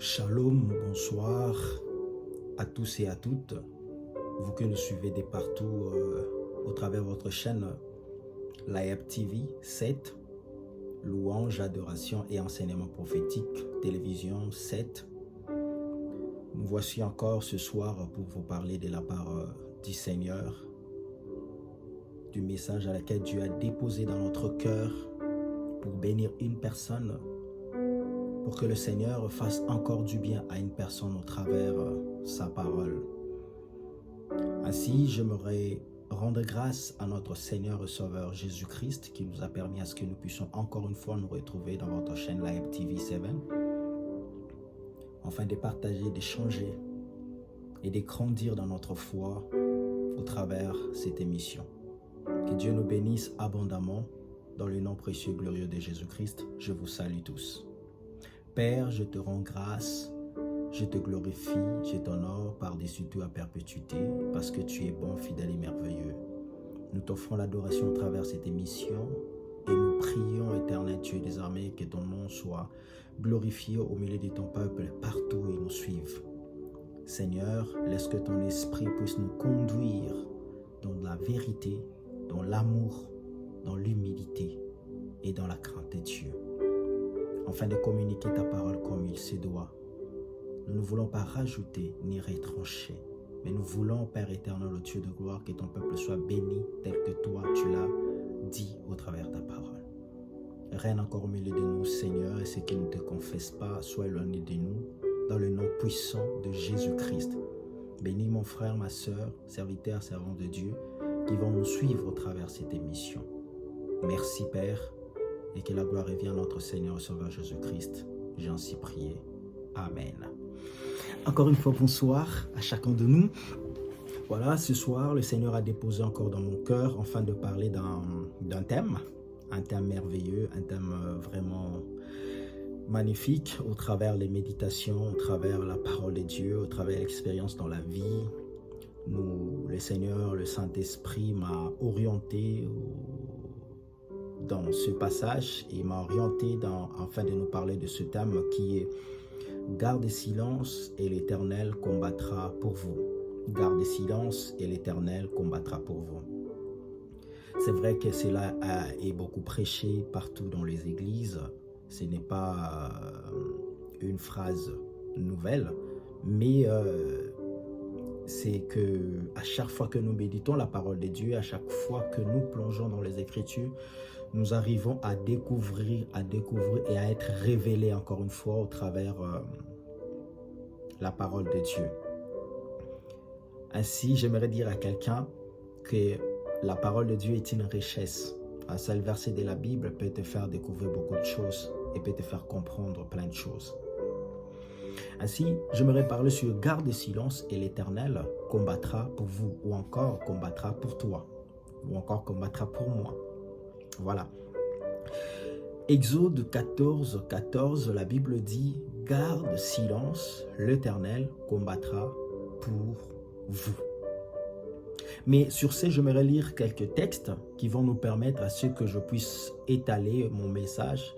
Shalom, bonsoir à tous et à toutes, vous que nous suivez de partout au travers de votre chaîne Layab TV 7, louange, adoration et enseignement prophétique, télévision 7. Nous voici encore ce soir pour vous parler de la part du Seigneur, du message à laquelle Dieu a déposé dans notre cœur pour bénir une personne, pour que le Seigneur fasse encore du bien à une personne au travers sa parole. Ainsi, j'aimerais rendre grâce à notre Seigneur et Sauveur Jésus-Christ qui nous a permis à ce que nous puissions encore une fois nous retrouver dans votre chaîne Layab TV 7, afin de partager, d'échanger et de grandir dans notre foi au travers cette émission. Que Dieu nous bénisse abondamment dans le nom précieux et glorieux de Jésus-Christ. Je vous salue tous. Père, je te rends grâce, je te glorifie, je t'honore par-dessus tout à perpétuité, parce que tu es bon, fidèle et merveilleux. Nous t'offrons l'adoration à travers cette émission et nous prions, éternel Dieu, désormais que ton nom soit glorifié au milieu de ton peuple partout où il nous suive. Seigneur, laisse que ton esprit puisse nous conduire dans la vérité, dans l'amour, dans l'humilité et dans la crainte de Dieu, afin de communiquer ta parole comme il se doit. Nous ne voulons pas rajouter ni retrancher, mais nous voulons, Père éternel, le Dieu de gloire, que ton peuple soit béni tel que toi tu l'as dit au travers de ta parole. Règne encore au milieu de nous, Seigneur, et ceux qui ne te confessent pas, soient éloignés de nous, dans le nom puissant de Jésus-Christ. Bénis mon frère, ma soeur, serviteurs, servants de Dieu, qui vont nous suivre au travers cette émission. Merci, Père, et que la gloire revienne à notre Seigneur et Sauveur Jésus-Christ. J'ai ainsi prié. Amen. Encore une fois, bonsoir à chacun de nous. Voilà, ce soir, le Seigneur a déposé encore dans mon cœur, afin de parler d'un thème, un thème merveilleux, un thème vraiment magnifique, au travers les méditations, au travers la parole de Dieu, au travers l'expérience dans la vie. Le Seigneur, le Saint-Esprit m'a orienté dans ce passage et m'a orienté afin de nous parler de ce thème qui est « Gardez silence et l'Éternel combattra pour vous ». Gardez silence et l'Éternel combattra pour vous. C'est vrai que cela est beaucoup prêché partout dans les églises. Ce n'est pas une phrase nouvelle, mais c'est que à chaque fois que nous méditons la parole de Dieu, à chaque fois que nous plongeons dans les Écritures, nous arrivons à découvrir et à être révélés encore une fois au travers la parole de Dieu. Ainsi, j'aimerais dire à quelqu'un que la parole de Dieu est une richesse. Un seul verset de la Bible peut te faire découvrir beaucoup de choses et peut te faire comprendre plein de choses. Ainsi, j'aimerais parler sur « Garde silence et l'Éternel combattra pour vous » ou encore « combattra pour toi » ou encore « combattra pour moi ». Voilà. Exode 14, 14, la Bible dit « Garde silence, l'Éternel combattra pour vous ». Mais sur ce, j'aimerais lire quelques textes qui vont nous permettre à ce que je puisse étaler mon message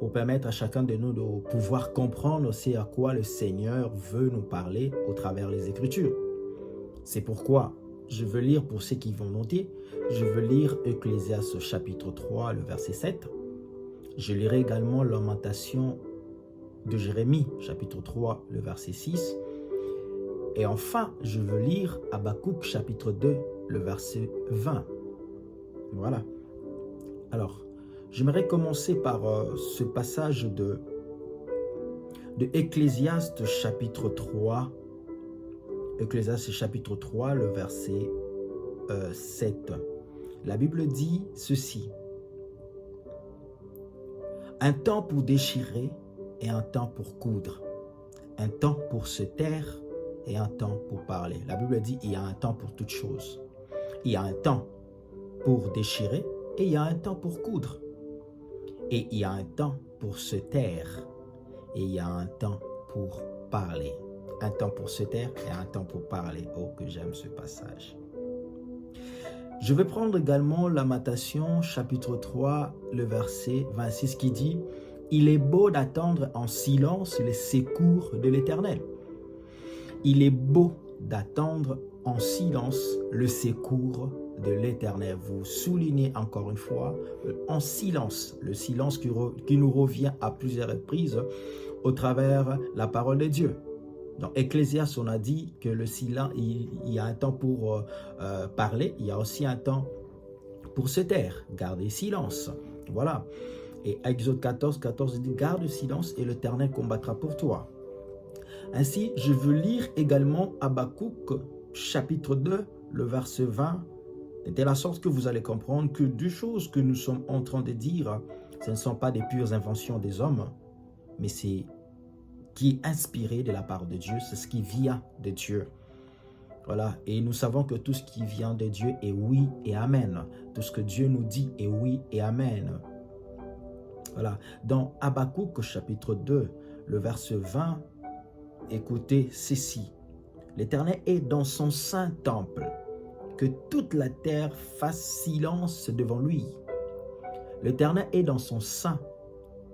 pour permettre à chacun de nous de pouvoir comprendre aussi à quoi le Seigneur veut nous parler au travers les Écritures. C'est pourquoi je veux lire, pour ceux qui vont noter, je veux lire Ecclésiaste chapitre 3, le verset 7. Je lirai également Lamentation de Jérémie, chapitre 3, le verset 6. Et enfin, je veux lire Habakkuk, chapitre 2, le verset 20. Voilà. Alors, j'aimerais commencer par ce passage de Ecclésiaste chapitre 3. Ecclésiaste chapitre 3, le verset 7. La Bible dit ceci. Un temps pour déchirer et un temps pour coudre. Un temps pour se taire et un temps pour parler. La Bible dit il y a un temps pour toutes choses. Il y a un temps pour déchirer et il y a un temps pour coudre. Et il y a un temps pour se taire et il y a un temps pour parler. Un temps pour se taire et un temps pour parler. Oh, que j'aime ce passage. Je vais prendre également Lamentation chapitre 3, le verset 26 qui dit Il est beau d'attendre en silence les secours de l'Éternel. Il est beau d'attendre en silence le secours de l'Éternel. Vous soulignez encore une fois en silence, le silence qui nous revient à plusieurs reprises au travers la parole de Dieu. Dans Ecclésiaste, on a dit que le silence, il y a un temps pour parler, il y a aussi un temps pour se taire, garder silence. Voilà. Et Exode 14, 14 dit, garde le silence et l'Éternel combattra pour toi. Ainsi, je veux lire également Habakkuk, chapitre 2, le verset 20, de telle sorte que vous allez comprendre que deux choses que nous sommes en train de dire, ce ne sont pas des pures inventions des hommes, mais c'est qui est inspiré de la part de Dieu, c'est ce qui vient de Dieu. Voilà, et nous savons que tout ce qui vient de Dieu est oui et amen. Tout ce que Dieu nous dit est oui et amen. Voilà, dans Habakkuk chapitre 2, le verset 20, écoutez ceci. L'Éternel est dans son saint temple, que toute la terre fasse silence devant lui. L'Éternel est dans son saint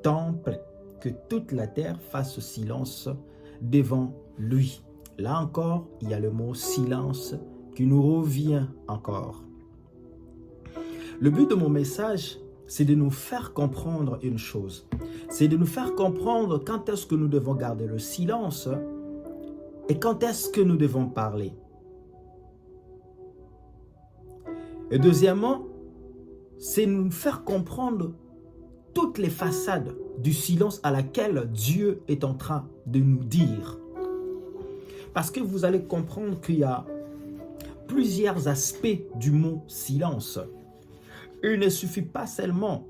temple, que toute la terre fasse silence devant lui. Là encore, il y a le mot silence qui nous revient encore. Le but de mon message, c'est de nous faire comprendre une chose. C'est de nous faire comprendre quand est-ce que nous devons garder le silence et quand est-ce que nous devons parler. Et deuxièmement, c'est nous faire comprendre toutes les façades du silence à laquelle Dieu est en train de nous dire. Parce que vous allez comprendre qu'il y a plusieurs aspects du mot silence. Il ne suffit pas seulement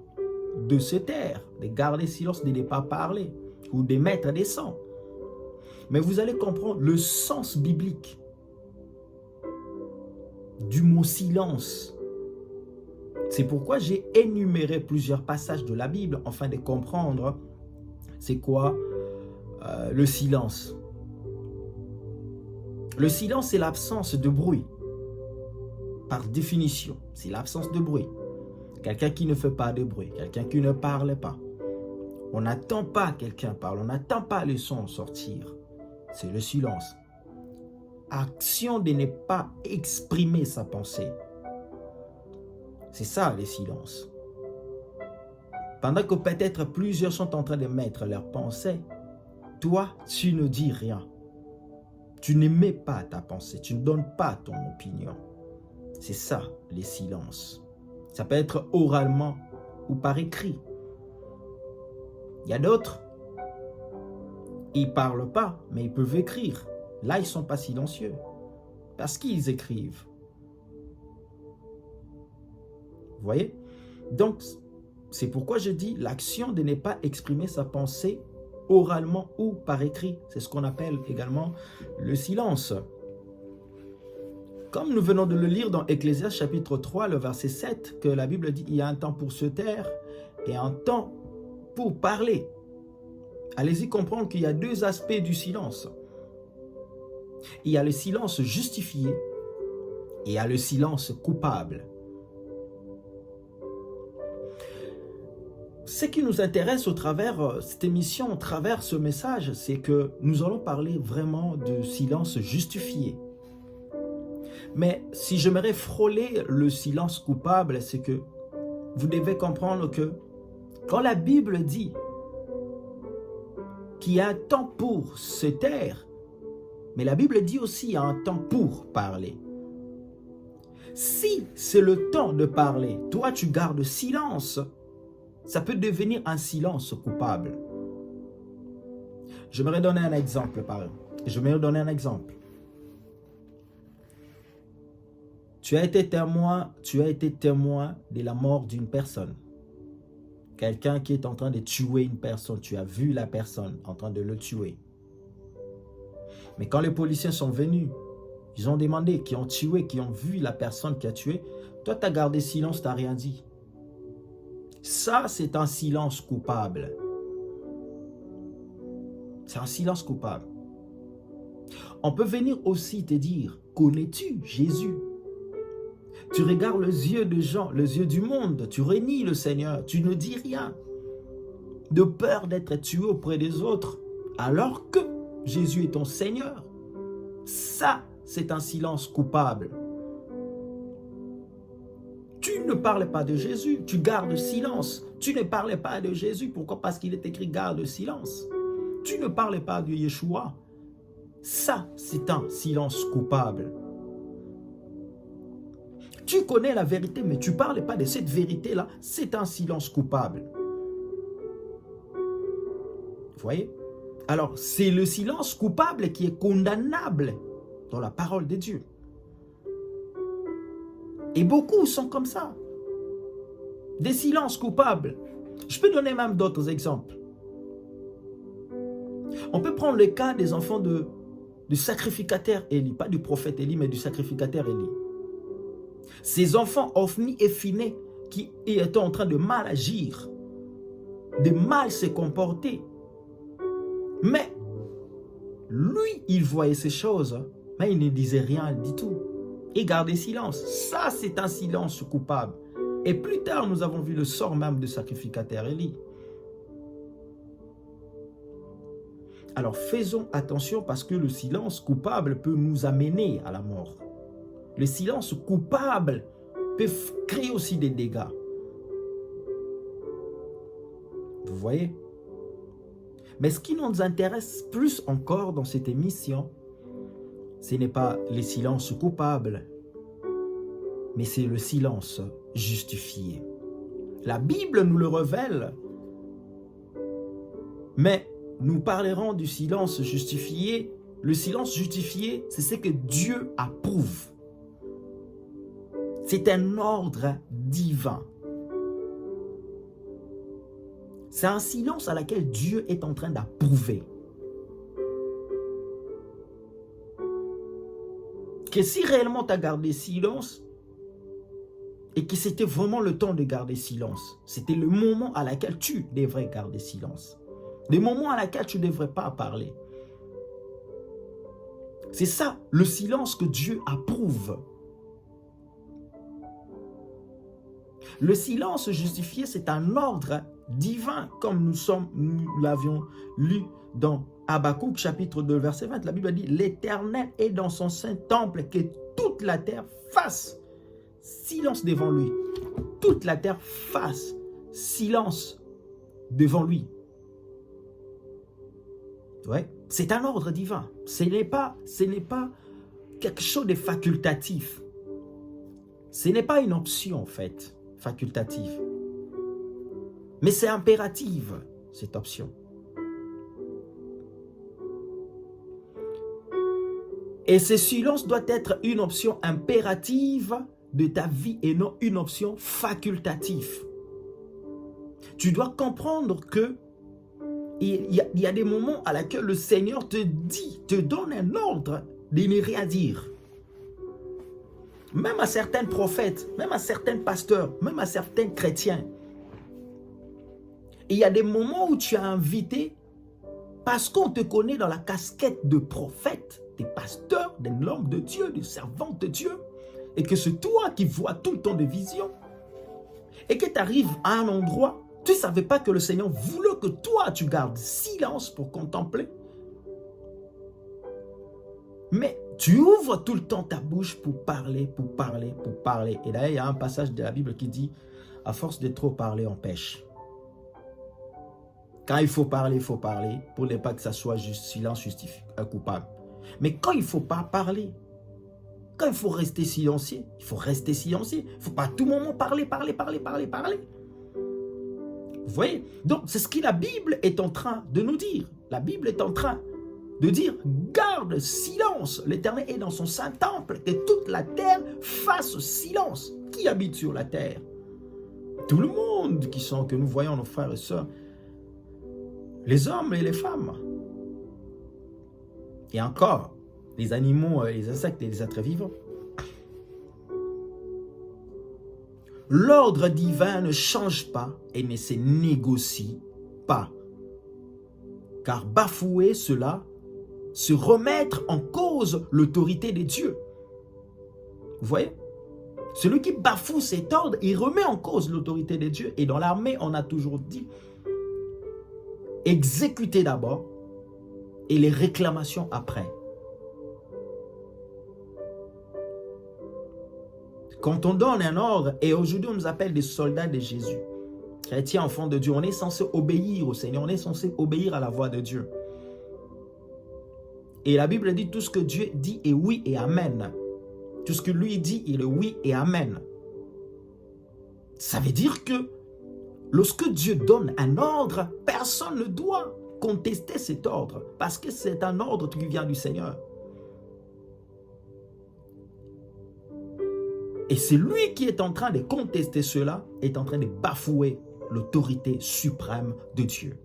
de se taire, de garder silence, de ne pas parler ou de mettre des sons. Mais vous allez comprendre le sens biblique du mot silence. C'est pourquoi j'ai énuméré plusieurs passages de la Bible afin de comprendre c'est quoi le silence. Le silence, c'est l'absence de bruit. Par définition, c'est l'absence de bruit. Quelqu'un qui ne fait pas de bruit, quelqu'un qui ne parle pas. On n'attend pas quelqu'un parle, on n'attend pas le son sortir. C'est le silence. Action de ne pas exprimer sa pensée. C'est ça, le silence. Pendant que peut-être plusieurs sont en train de mettre leurs pensées, toi, tu ne dis rien. Tu n'émets pas ta pensée, tu ne donnes pas ton opinion. C'est ça, le silence. Ça peut être oralement ou par écrit. Il y a d'autres, ils ne parlent pas, mais ils peuvent écrire. Là, ils ne sont pas silencieux parce qu'ils écrivent. Vous voyez? Donc, c'est pourquoi je dis l'action de ne pas exprimer sa pensée oralement ou par écrit. C'est ce qu'on appelle également le silence. Comme nous venons de le lire dans Ecclésiaste chapitre 3, le verset 7, que la Bible dit il y a un temps pour se taire et un temps pour parler. Allez-y comprendre qu'il y a deux aspects du silence. Il y a le silence justifié et il y a le silence coupable. Ce qui nous intéresse au travers cette émission, au travers ce message, c'est que nous allons parler vraiment de silence justifié. Mais si j'aimerais frôler le silence coupable, c'est que vous devez comprendre que quand la Bible dit qu'il y a un temps pour se taire, mais la Bible dit aussi qu'il y a un temps pour parler. Si c'est le temps de parler, toi tu gardes silence, ça peut devenir un silence coupable. J'aimerais donner un exemple. Tu as été témoin de la mort d'une personne. Quelqu'un qui est en train de tuer une personne. Tu as vu la personne en train de le tuer. Mais quand les policiers sont venus, ils ont demandé, qui ont tué, qui ont vu la personne qui a tué. Toi, tu as gardé silence, tu n'as rien dit. Ça, c'est un silence coupable. C'est un silence coupable. On peut venir aussi te dire, connais-tu Jésus? Tu regardes les yeux de gens, les yeux du monde, tu renies le Seigneur, tu ne dis rien. de peur d'être tué auprès des autres, alors que Jésus est ton Seigneur. Ça, c'est un silence coupable. Tu ne parles pas de Jésus, tu gardes silence. Tu ne parles pas de Jésus. Pourquoi? Parce qu'il est écrit garde silence. Tu ne parles pas de Yeshua. Ça, c'est un silence coupable. Tu connais la vérité, mais tu ne parles pas de cette vérité-là. C'est un silence coupable. Vous voyez? Alors, c'est le silence coupable qui est condamnable dans la parole de Dieu. Et beaucoup sont comme ça. Des silences coupables. Je peux donner même d'autres exemples. On peut prendre le cas des enfants du sacrificateur Élie. Pas du prophète Élie, mais du sacrificateur Élie. Ces enfants Ophni et Phiné qui étaient en train de mal agir, de mal se comporter. Mais lui, il voyait ces choses, mais il ne disait rien du tout. Il gardait silence. Ça, c'est un silence coupable. Et plus tard, nous avons vu le sort même du sacrificateur Élie. Alors, faisons attention parce que le silence coupable peut nous amener à la mort. Le silence coupable peut créer aussi des dégâts. Vous voyez? Mais ce qui nous intéresse plus encore dans cette émission, ce n'est pas les silences coupables, mais c'est le silence justifié. La Bible nous le révèle, mais nous parlerons du silence justifié. Le silence justifié, c'est ce que Dieu approuve. C'est un ordre divin. C'est un silence à laquelle Dieu est en train d'approuver. Que si réellement tu as gardé silence, et que c'était vraiment le temps de garder silence, c'était le moment à laquelle tu devrais garder silence. Le moment à laquelle tu ne devrais pas parler. C'est ça, le silence que Dieu approuve. Le silence justifié, c'est un ordre divin, comme nous l'avions lu dans Habakkuk, chapitre 2, verset 20. La Bible dit, l'Éternel est dans son saint temple, que toute la terre fasse silence devant lui. Toute la terre fasse silence devant lui. Ouais. C'est un ordre divin. Ce n'est pas quelque chose de facultatif. Ce n'est pas une option, en fait, facultative. Mais c'est impérative, cette option. Et ce silence doit être une option impérative de ta vie et non une option facultative. Tu dois comprendre que il y a des moments à laquelle le Seigneur te donne un ordre de ne rien dire. Même à certains prophètes, même à certains pasteurs, même à certains chrétiens. Et il y a des moments où tu es invité parce qu'on te connaît dans la casquette de prophète, de pasteur, d'un homme de Dieu, de servant de Dieu, et que c'est toi qui vois tout le temps des visions, et que tu arrives à un endroit, tu ne savais pas que le Seigneur voulait que toi, tu gardes silence pour contempler. Mais tu ouvres tout le temps ta bouche pour parler, pour parler, pour parler. Et d'ailleurs, il y a un passage de la Bible qui dit, à force de trop parler, on pêche. Quand il faut parler pour ne pas que ça soit juste silence coupable. Mais quand il ne faut pas parler, quand il faut rester silencieux, il faut rester silencieux. Il ne faut pas à tout moment parler. Vous voyez? Donc, c'est ce que la Bible est en train de nous dire. La Bible est en train de dire, garde silence. L'Éternel est dans son saint temple, que toute la terre fasse silence. Qui habite sur la terre? Tout le monde que nous voyons, nos frères et sœurs. Les hommes et les femmes. Et encore, les animaux, les insectes et les êtres vivants. L'ordre divin ne change pas et ne se négocie pas. Car bafouer cela, c'est remettre en cause l'autorité de Dieu. Vous voyez? Celui qui bafoue cet ordre, il remet en cause l'autorité de Dieu. Et dans l'armée, on a toujours dit exécuter d'abord et les réclamations après. Quand on donne un ordre, et aujourd'hui on nous appelle des soldats de Jésus, chrétiens, enfants de Dieu, on est censé obéir au Seigneur, on est censé obéir à la voix de Dieu. Et la Bible dit tout ce que Dieu dit est oui et amen. Tout ce que lui dit, il est oui et amen. Ça veut dire que lorsque Dieu donne un ordre, personne ne doit contester cet ordre parce que c'est un ordre qui vient du Seigneur. Et c'est lui qui est en train de contester cela, est en train de bafouer l'autorité suprême de Dieu.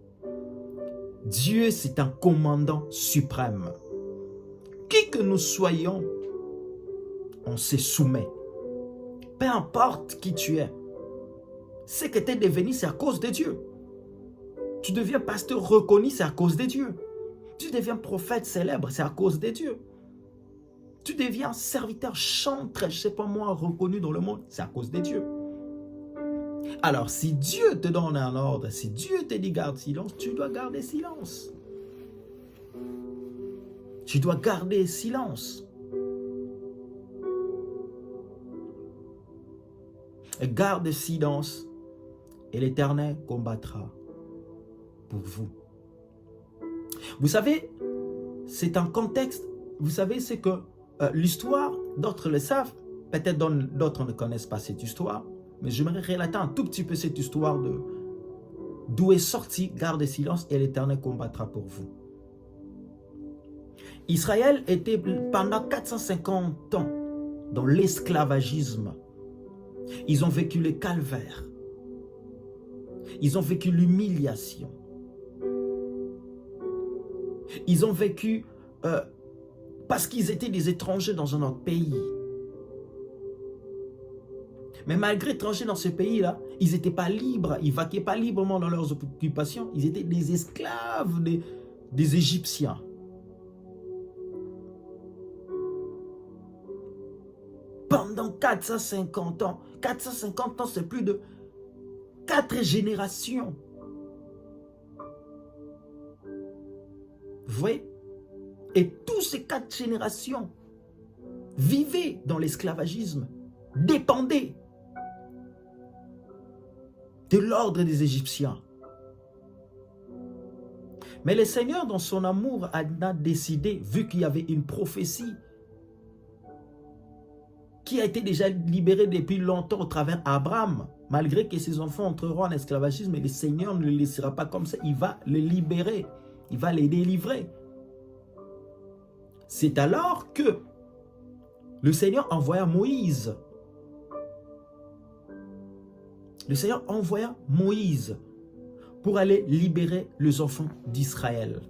Dieu, c'est un commandant suprême. Qui que nous soyons, on se soumet. Peu importe qui tu es. Ce que tu es devenu, c'est à cause de Dieu. Tu deviens pasteur reconnu, c'est à cause de Dieu. Tu deviens prophète célèbre, c'est à cause de Dieu. Tu deviens serviteur, chanteur, je ne sais pas moi, reconnu dans le monde, c'est à cause de Dieu. Alors, si Dieu te donne un ordre, si Dieu te dit garde silence, tu dois garder silence. Tu dois garder silence. Garde silence et l'Éternel combattra pour vous. Vous savez, c'est un contexte, vous savez, c'est que l'histoire, d'autres le savent, peut-être d'autres ne connaissent pas cette histoire, mais j'aimerais relater un tout petit peu cette histoire d'où est sorti, garde silence et l'Éternel combattra pour vous. Israël était pendant 450 ans dans l'esclavagisme. Ils ont vécu le calvaire. Ils ont vécu l'humiliation. Ils ont vécu parce qu'ils étaient des étrangers dans un autre pays. Mais malgré étrangers dans ce pays-là, ils n'étaient pas libres. Ils ne vaquaient pas librement dans leurs occupations. Ils étaient des esclaves des Égyptiens. Pendant 450 ans. 450 ans, c'est plus de 4 générations. Vous voyez? Et tous ces 4 générations vivaient dans l'esclavagisme, dépendaient de l'ordre des Égyptiens. Mais le Seigneur, dans son amour, a décidé, vu qu'il y avait une prophétie qui a été déjà libérée depuis longtemps au travers d'Abraham, malgré que ses enfants entreront en esclavagisme, mais le Seigneur ne les laissera pas comme ça, il va les libérer, il va les délivrer. C'est alors que le Seigneur envoya Moïse. Le Seigneur envoya Moïse pour aller libérer les enfants d'Israël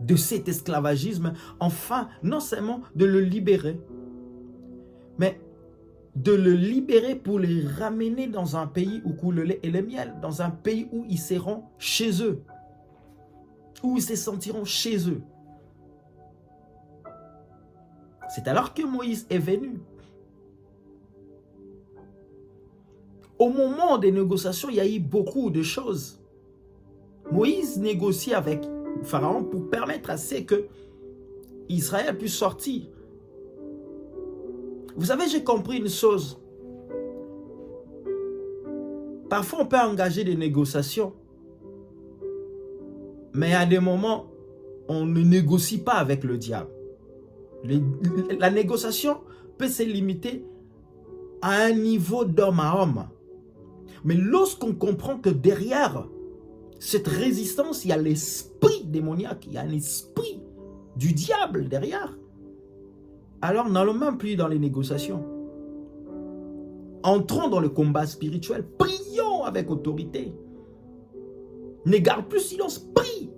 de cet esclavagisme, enfin, non seulement de le libérer, mais de le libérer pour les ramener dans un pays où coule le lait et le miel, dans un pays où ils seront chez eux, où ils se sentiront chez eux. C'est alors que Moïse est venu. Au moment des négociations, il y a eu beaucoup de choses. Moïse négocie avec Pharaon pour permettre à ce que Israël puisse sortir. Vous savez, j'ai compris une chose. Parfois, on peut engager des négociations, mais à des moments, on ne négocie pas avec le diable. La négociation peut se limiter à un niveau d'homme à homme. Mais lorsqu'on comprend que derrière cette résistance, il y a l'esprit démoniaque, il y a un esprit du diable derrière, alors n'allons même plus dans les négociations. Entrons dans le combat spirituel, prions avec autorité. Ne garde plus silence, prie.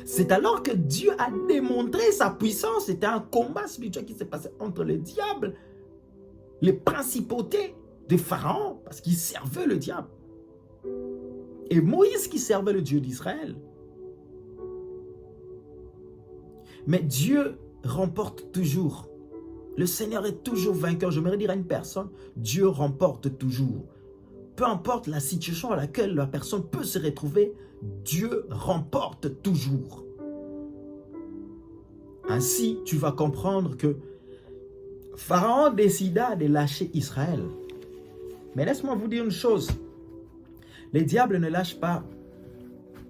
C'est alors que Dieu a démontré sa puissance. C'était un combat spirituel qui s'est passé entre le diable, les principautés de Pharaon, parce qu'il servait le diable, et Moïse qui servait le Dieu d'Israël. Mais Dieu remporte toujours. Le Seigneur est toujours vainqueur. J'aimerais dire à une personne, Dieu remporte toujours. peu importe la situation à laquelle la personne peut se retrouver, Dieu remporte toujours. Ainsi, tu vas comprendre que Pharaon décida de lâcher Israël. Mais laisse-moi vous dire une chose. Les diables ne lâchent pas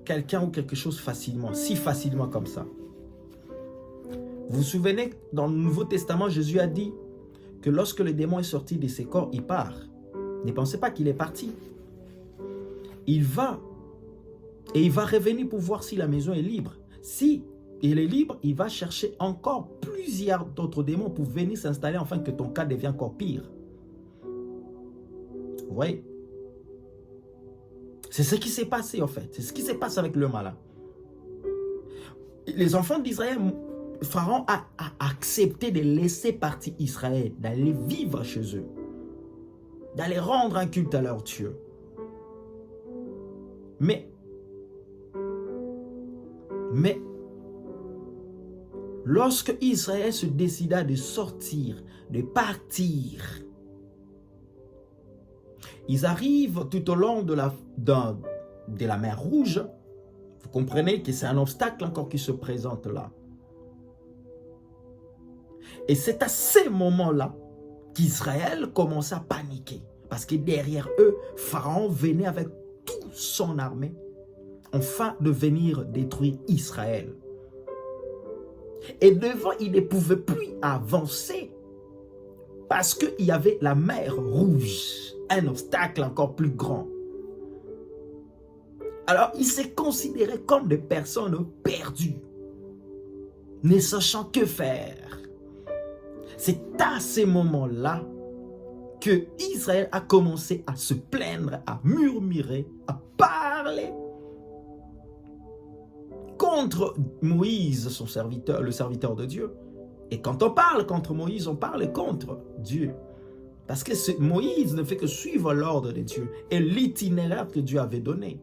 quelqu'un ou quelque chose facilement, si facilement comme ça. Vous vous souvenez, dans le Nouveau Testament, Jésus a dit que lorsque le démon est sorti de ses corps, il part. Ne pensez pas qu'il est parti. Il va. Et il va revenir pour voir si la maison est libre. Si il est libre, il va chercher encore plusieurs d'autres démons pour venir s'installer afin que ton cas devienne encore pire. Vous voyez? C'est ce qui s'est passé en fait. C'est ce qui s'est passé avec le malin. Les enfants d'Israël, Pharaon a accepté de laisser partir Israël, d'aller vivre chez eux, d'aller rendre un culte à leur Dieu. Mais lorsque Israël se décida de sortir, de partir, ils arrivent tout au long de la mer Rouge. Vous comprenez que c'est un obstacle encore qui se présente là. Et c'est à ces moments-là qu'Israël commence à paniquer. Parce que derrière eux, Pharaon venait avec toute son armée, afin de venir détruire Israël. Et devant, il ne pouvait plus avancer parce qu'il y avait la mer Rouge, un obstacle encore plus grand. Alors, il s'est considéré comme des personnes perdues, ne sachant que faire. C'est à ces moments-là que Israël a commencé à se plaindre, à murmurer, à parler contre Moïse, son serviteur, le serviteur de Dieu. Et quand on parle contre Moïse, on parle contre Dieu. Parce que Moïse ne fait que suivre l'ordre de Dieu et l'itinéraire que Dieu avait donné.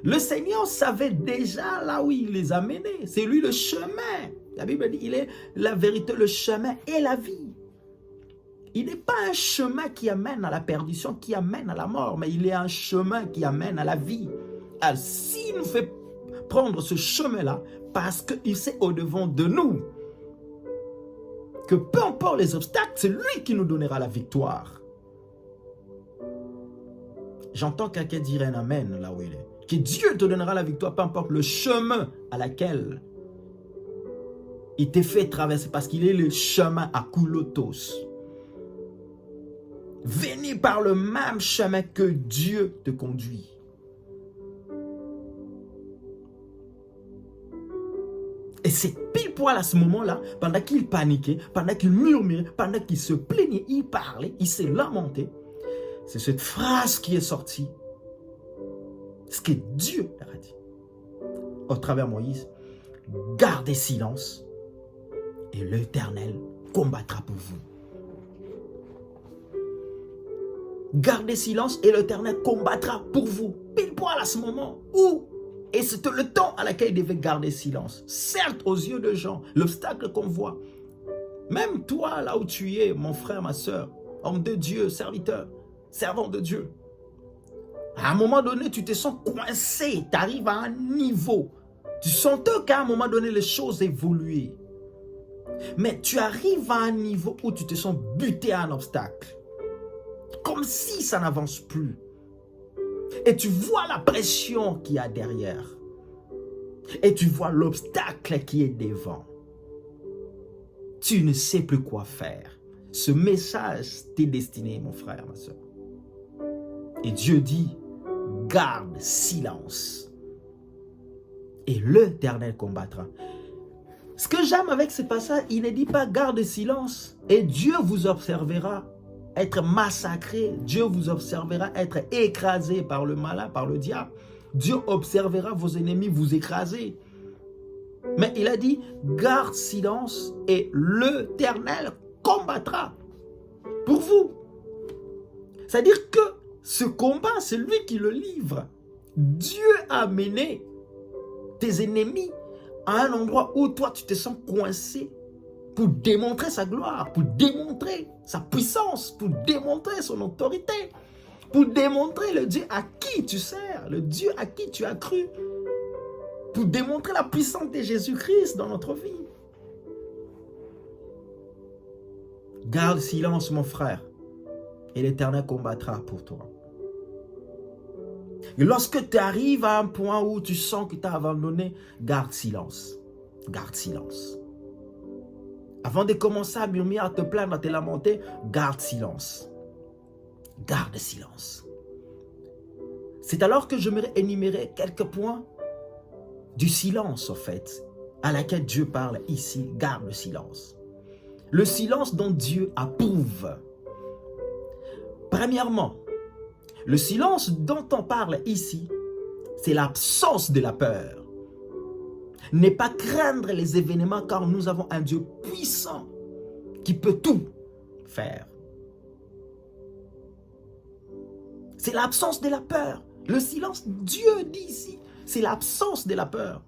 Le Seigneur savait déjà là où il les a menés. C'est lui le chemin. La Bible dit, il est la vérité, le chemin et la vie. Il n'est pas un chemin qui amène à la perdition, qui amène à la mort, mais il est un chemin qui amène à la vie. Alors, s'il nous fait prendre ce chemin-là, parce qu'il sait au-devant de nous que peu importe les obstacles, c'est lui qui nous donnera la victoire. J'entends quelqu'un dire un amen là où il est. Que Dieu te donnera la victoire, peu importe le chemin à laquelle il t'a fait traverser, parce qu'il est le chemin à Koulotos. Venez par le même chemin que Dieu te conduit. Et c'est pile poil à ce moment-là, pendant qu'il paniquait, pendant qu'il murmurait, pendant qu'il se plaignait, il parlait, il s'est lamenté. C'est cette phrase qui est sortie. Ce que Dieu leur a dit. Au travers de Moïse, gardez silence et l'Éternel combattra pour vous. Gardez silence et l'Éternel combattra pour vous. Pile poil à ce moment où, et c'était le temps à laquelle il devait garder silence. Certes, aux yeux de gens, l'obstacle qu'on voit. Même toi, là où tu es, mon frère, ma soeur, homme de Dieu, serviteur, servant de Dieu. À un moment donné, tu te sens coincé, tu arrives à un niveau. Tu sentais qu'à un moment donné, les choses évoluaient. Mais tu arrives à un niveau où tu te sens buté à un obstacle. Comme si ça n'avance plus. Et tu vois la pression qu'il y a derrière. Et tu vois l'obstacle qui est devant. Tu ne sais plus quoi faire. Ce message t'est destiné, mon frère, ma soeur. Et Dieu dit, garde silence. Et l'Éternel combattra. Ce que j'aime avec ce passage, il ne dit pas garde silence. Et Dieu vous observera être massacré. Dieu vous observera être écrasé par le malin, par le diable. Dieu observera vos ennemis vous écraser. Mais il a dit, garde silence et l'Éternel combattra pour vous. C'est-à-dire que ce combat, c'est lui qui le livre. Dieu a mené tes ennemis à un endroit où toi, tu te sens coincé pour démontrer sa gloire, pour démontrer sa puissance, pour démontrer son autorité, pour démontrer le Dieu à qui tu sers, le Dieu à qui tu as cru, pour démontrer la puissance de Jésus-Christ dans notre vie. Garde silence, mon frère, et l'Éternel combattra pour toi. Et lorsque tu arrives à un point où tu sens que tu as abandonné, garde silence. Garde silence. Avant de commencer à murmurer, à te plaindre, à te lamenter, garde silence. Garde silence. C'est alors que je vais énumérer quelques points du silence, en fait, à laquelle Dieu parle ici. Garde le silence. Le silence dont Dieu approuve. Premièrement, le silence dont on parle ici, c'est l'absence de la peur. Ne pas craindre les événements car nous avons un Dieu puissant qui peut tout faire. C'est l'absence de la peur. Le silence, Dieu dit ici, c'est l'absence de la peur.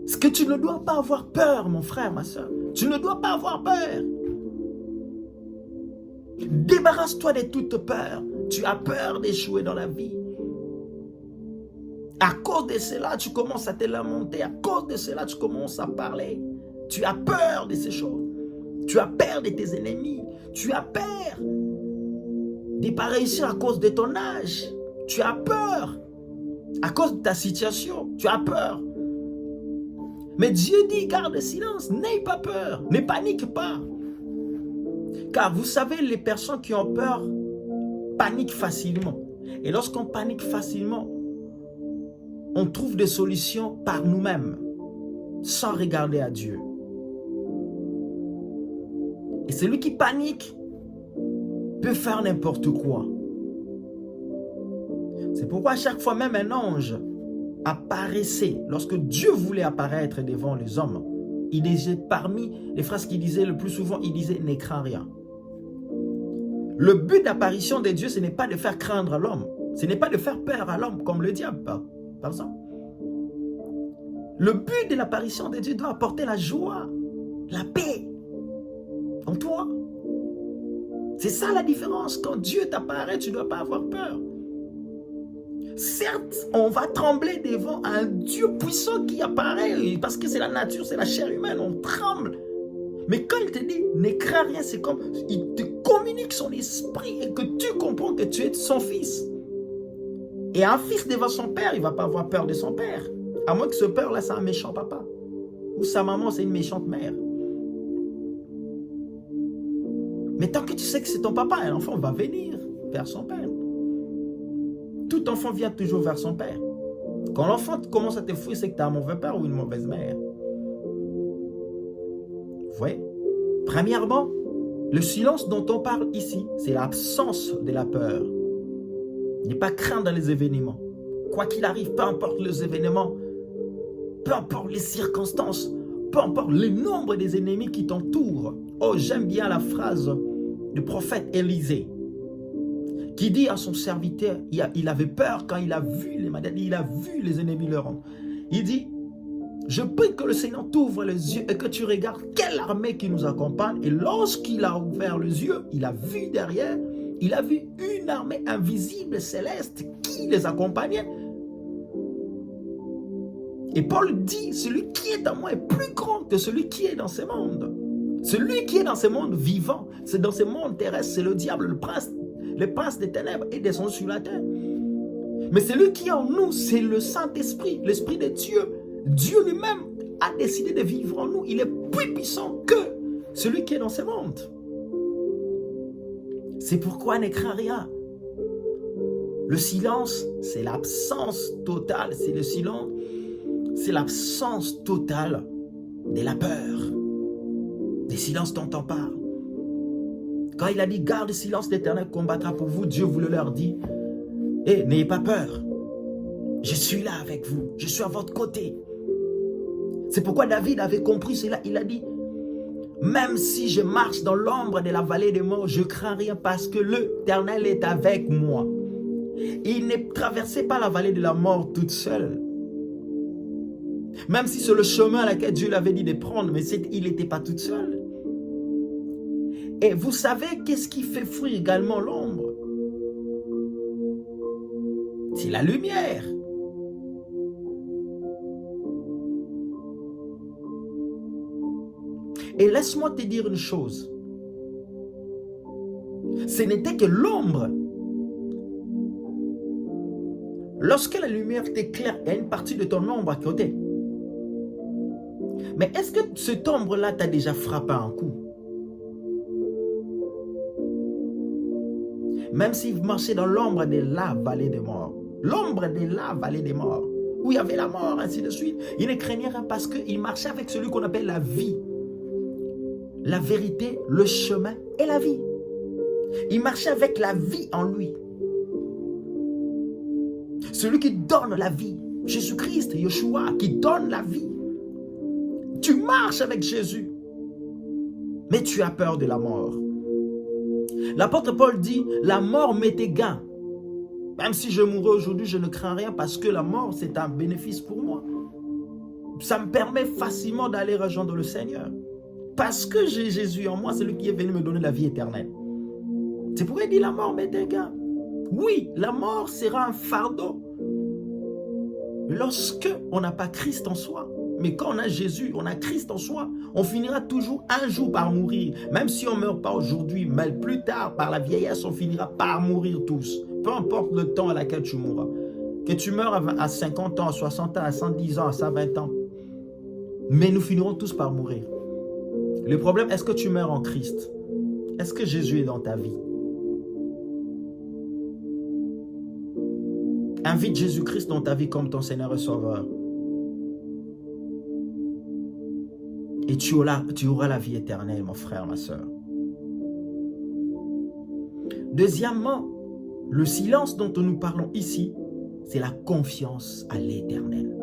Ce que tu ne dois pas avoir peur, mon frère, ma soeur. Tu ne dois pas avoir peur. Débarrasse-toi de toute peur. Tu as peur d'échouer dans la vie. À cause de cela, tu commences à te lamenter. À cause de cela, tu commences à parler. Tu as peur de ces choses. Tu as peur de tes ennemis. Tu as peur de ne pas réussir à cause de ton âge. Tu as peur à cause de ta situation. Tu as peur. Mais Dieu dit, garde le silence. N'aie pas peur. Ne panique pas. Car vous savez, les personnes qui ont peur paniquent facilement. Et lorsqu'on panique facilement, on trouve des solutions par nous-mêmes, sans regarder à Dieu. Et celui qui panique peut faire n'importe quoi. C'est pourquoi à chaque fois même un ange apparaissait, lorsque Dieu voulait apparaître devant les hommes, il disait, parmi les phrases qu'il disait le plus souvent, il disait « ne crains rien ». Le but d'apparition de Dieu, ce n'est pas de faire craindre l'homme. Ce n'est pas de faire peur à l'homme, comme le diable, par exemple. Le but de l'apparition de Dieu doit apporter la joie, la paix en toi. C'est ça la différence. Quand Dieu t'apparaît, tu ne dois pas avoir peur. Certes, on va trembler devant un Dieu puissant qui apparaît, parce que c'est la nature, c'est la chair humaine, on tremble. Mais quand il te dit, ne crains rien, c'est comme, il te communique son esprit et que tu comprends que tu es son fils. Et un fils devant son père, il ne va pas avoir peur de son père. À moins que ce père-là, c'est un méchant papa. Ou sa maman, c'est une méchante mère. Mais tant que tu sais que c'est ton papa, l'enfant va venir vers son père. Tout enfant vient toujours vers son père. Quand l'enfant commence à te fouiller, c'est que tu as un mauvais père ou une mauvaise mère. Vous voyez? Premièrement, le silence dont on parle ici, c'est l'absence de la peur. Ne pas craindre les événements. Quoi qu'il arrive, peu importe les événements, peu importe les circonstances, peu importe le nombre des ennemis qui t'entourent. Oh, j'aime bien la phrase du prophète Élisée, qui dit à son serviteur, il avait peur quand il a vu les maladies, il a vu les ennemis leur rendre. Il dit, je prie que le Seigneur t'ouvre les yeux et que tu regardes quelle armée qui nous accompagne. Et lorsqu'il a ouvert les yeux, il a vu derrière, il a vu une armée invisible, céleste, qui les accompagnait. Et Paul dit, celui qui est en moi est plus grand que celui qui est dans ce monde. Celui qui est dans ce monde vivant, c'est dans ce monde terrestre, c'est le diable, le prince des ténèbres et descendu sur la terre. Mais celui qui est en nous, c'est le Saint-Esprit, l'Esprit de Dieu. Dieu lui-même a décidé de vivre en nous. Il est plus puissant que celui qui est dans ce monde. C'est pourquoi ne crains rien. Le silence, c'est l'absence totale. C'est le silence, c'est l'absence totale de la peur. Des silences dont on parle. Quand il a dit, garde le silence, l'Éternel combattra pour vous, Dieu vous le leur dit. Et n'ayez pas peur. Je suis là avec vous. Je suis à votre côté. C'est pourquoi David avait compris cela. Il a dit, même si je marche dans l'ombre de la vallée des morts, je crains rien parce que l'Éternel est avec moi. Il ne traversait pas la vallée de la mort toute seule. Même si c'est le chemin à laquelle Dieu l'avait dit de prendre, mais il n'était pas tout seul. Et vous savez qu'est-ce qui fait fuir également l'ombre? C'est la lumière. Et laisse-moi te dire une chose. Ce n'était que l'ombre. Lorsque la lumière t'éclaire, il y a une partie de ton ombre à côté. Mais est-ce que cette ombre-là t'a déjà frappé un coup? Même s'il marchait dans l'ombre de la vallée des morts. L'ombre de la vallée des morts. Où il y avait la mort, ainsi de suite. Il ne craignait rien parce qu'il marchait avec celui qu'on appelle la vie. La vérité, le chemin et la vie. Il marchait avec la vie en lui. Celui qui donne la vie. Jésus-Christ, Yeshua, qui donne la vie. Tu marches avec Jésus. Mais tu as peur de la mort. L'apôtre Paul dit, la mort m'est égal. Même si je mourrais aujourd'hui, je ne crains rien parce que la mort, c'est un bénéfice pour moi. Ça me permet facilement d'aller rejoindre le Seigneur. Parce que j'ai Jésus en moi, c'est lui qui est venu me donner la vie éternelle. C'est pourquoi il dit, la mort m'est égal. Oui, la mort sera un fardeau. Lorsque on n'a pas Christ en soi. Mais quand on a Jésus, on a Christ en soi, on finira toujours un jour par mourir. Même si on ne meurt pas aujourd'hui, mais plus tard, par la vieillesse, on finira par mourir tous. Peu importe le temps à laquelle tu mourras. Que tu meurs à 50 ans, à 60 ans, à 110 ans, à 120 ans. Mais nous finirons tous par mourir. Le problème, est-ce que tu meurs en Christ? Est-ce que Jésus est dans ta vie? Invite Jésus-Christ dans ta vie comme ton Seigneur et Sauveur. Et tu auras la vie éternelle, mon frère, ma soeur. Deuxièmement, le silence dont nous parlons ici, c'est la confiance à l'Éternel.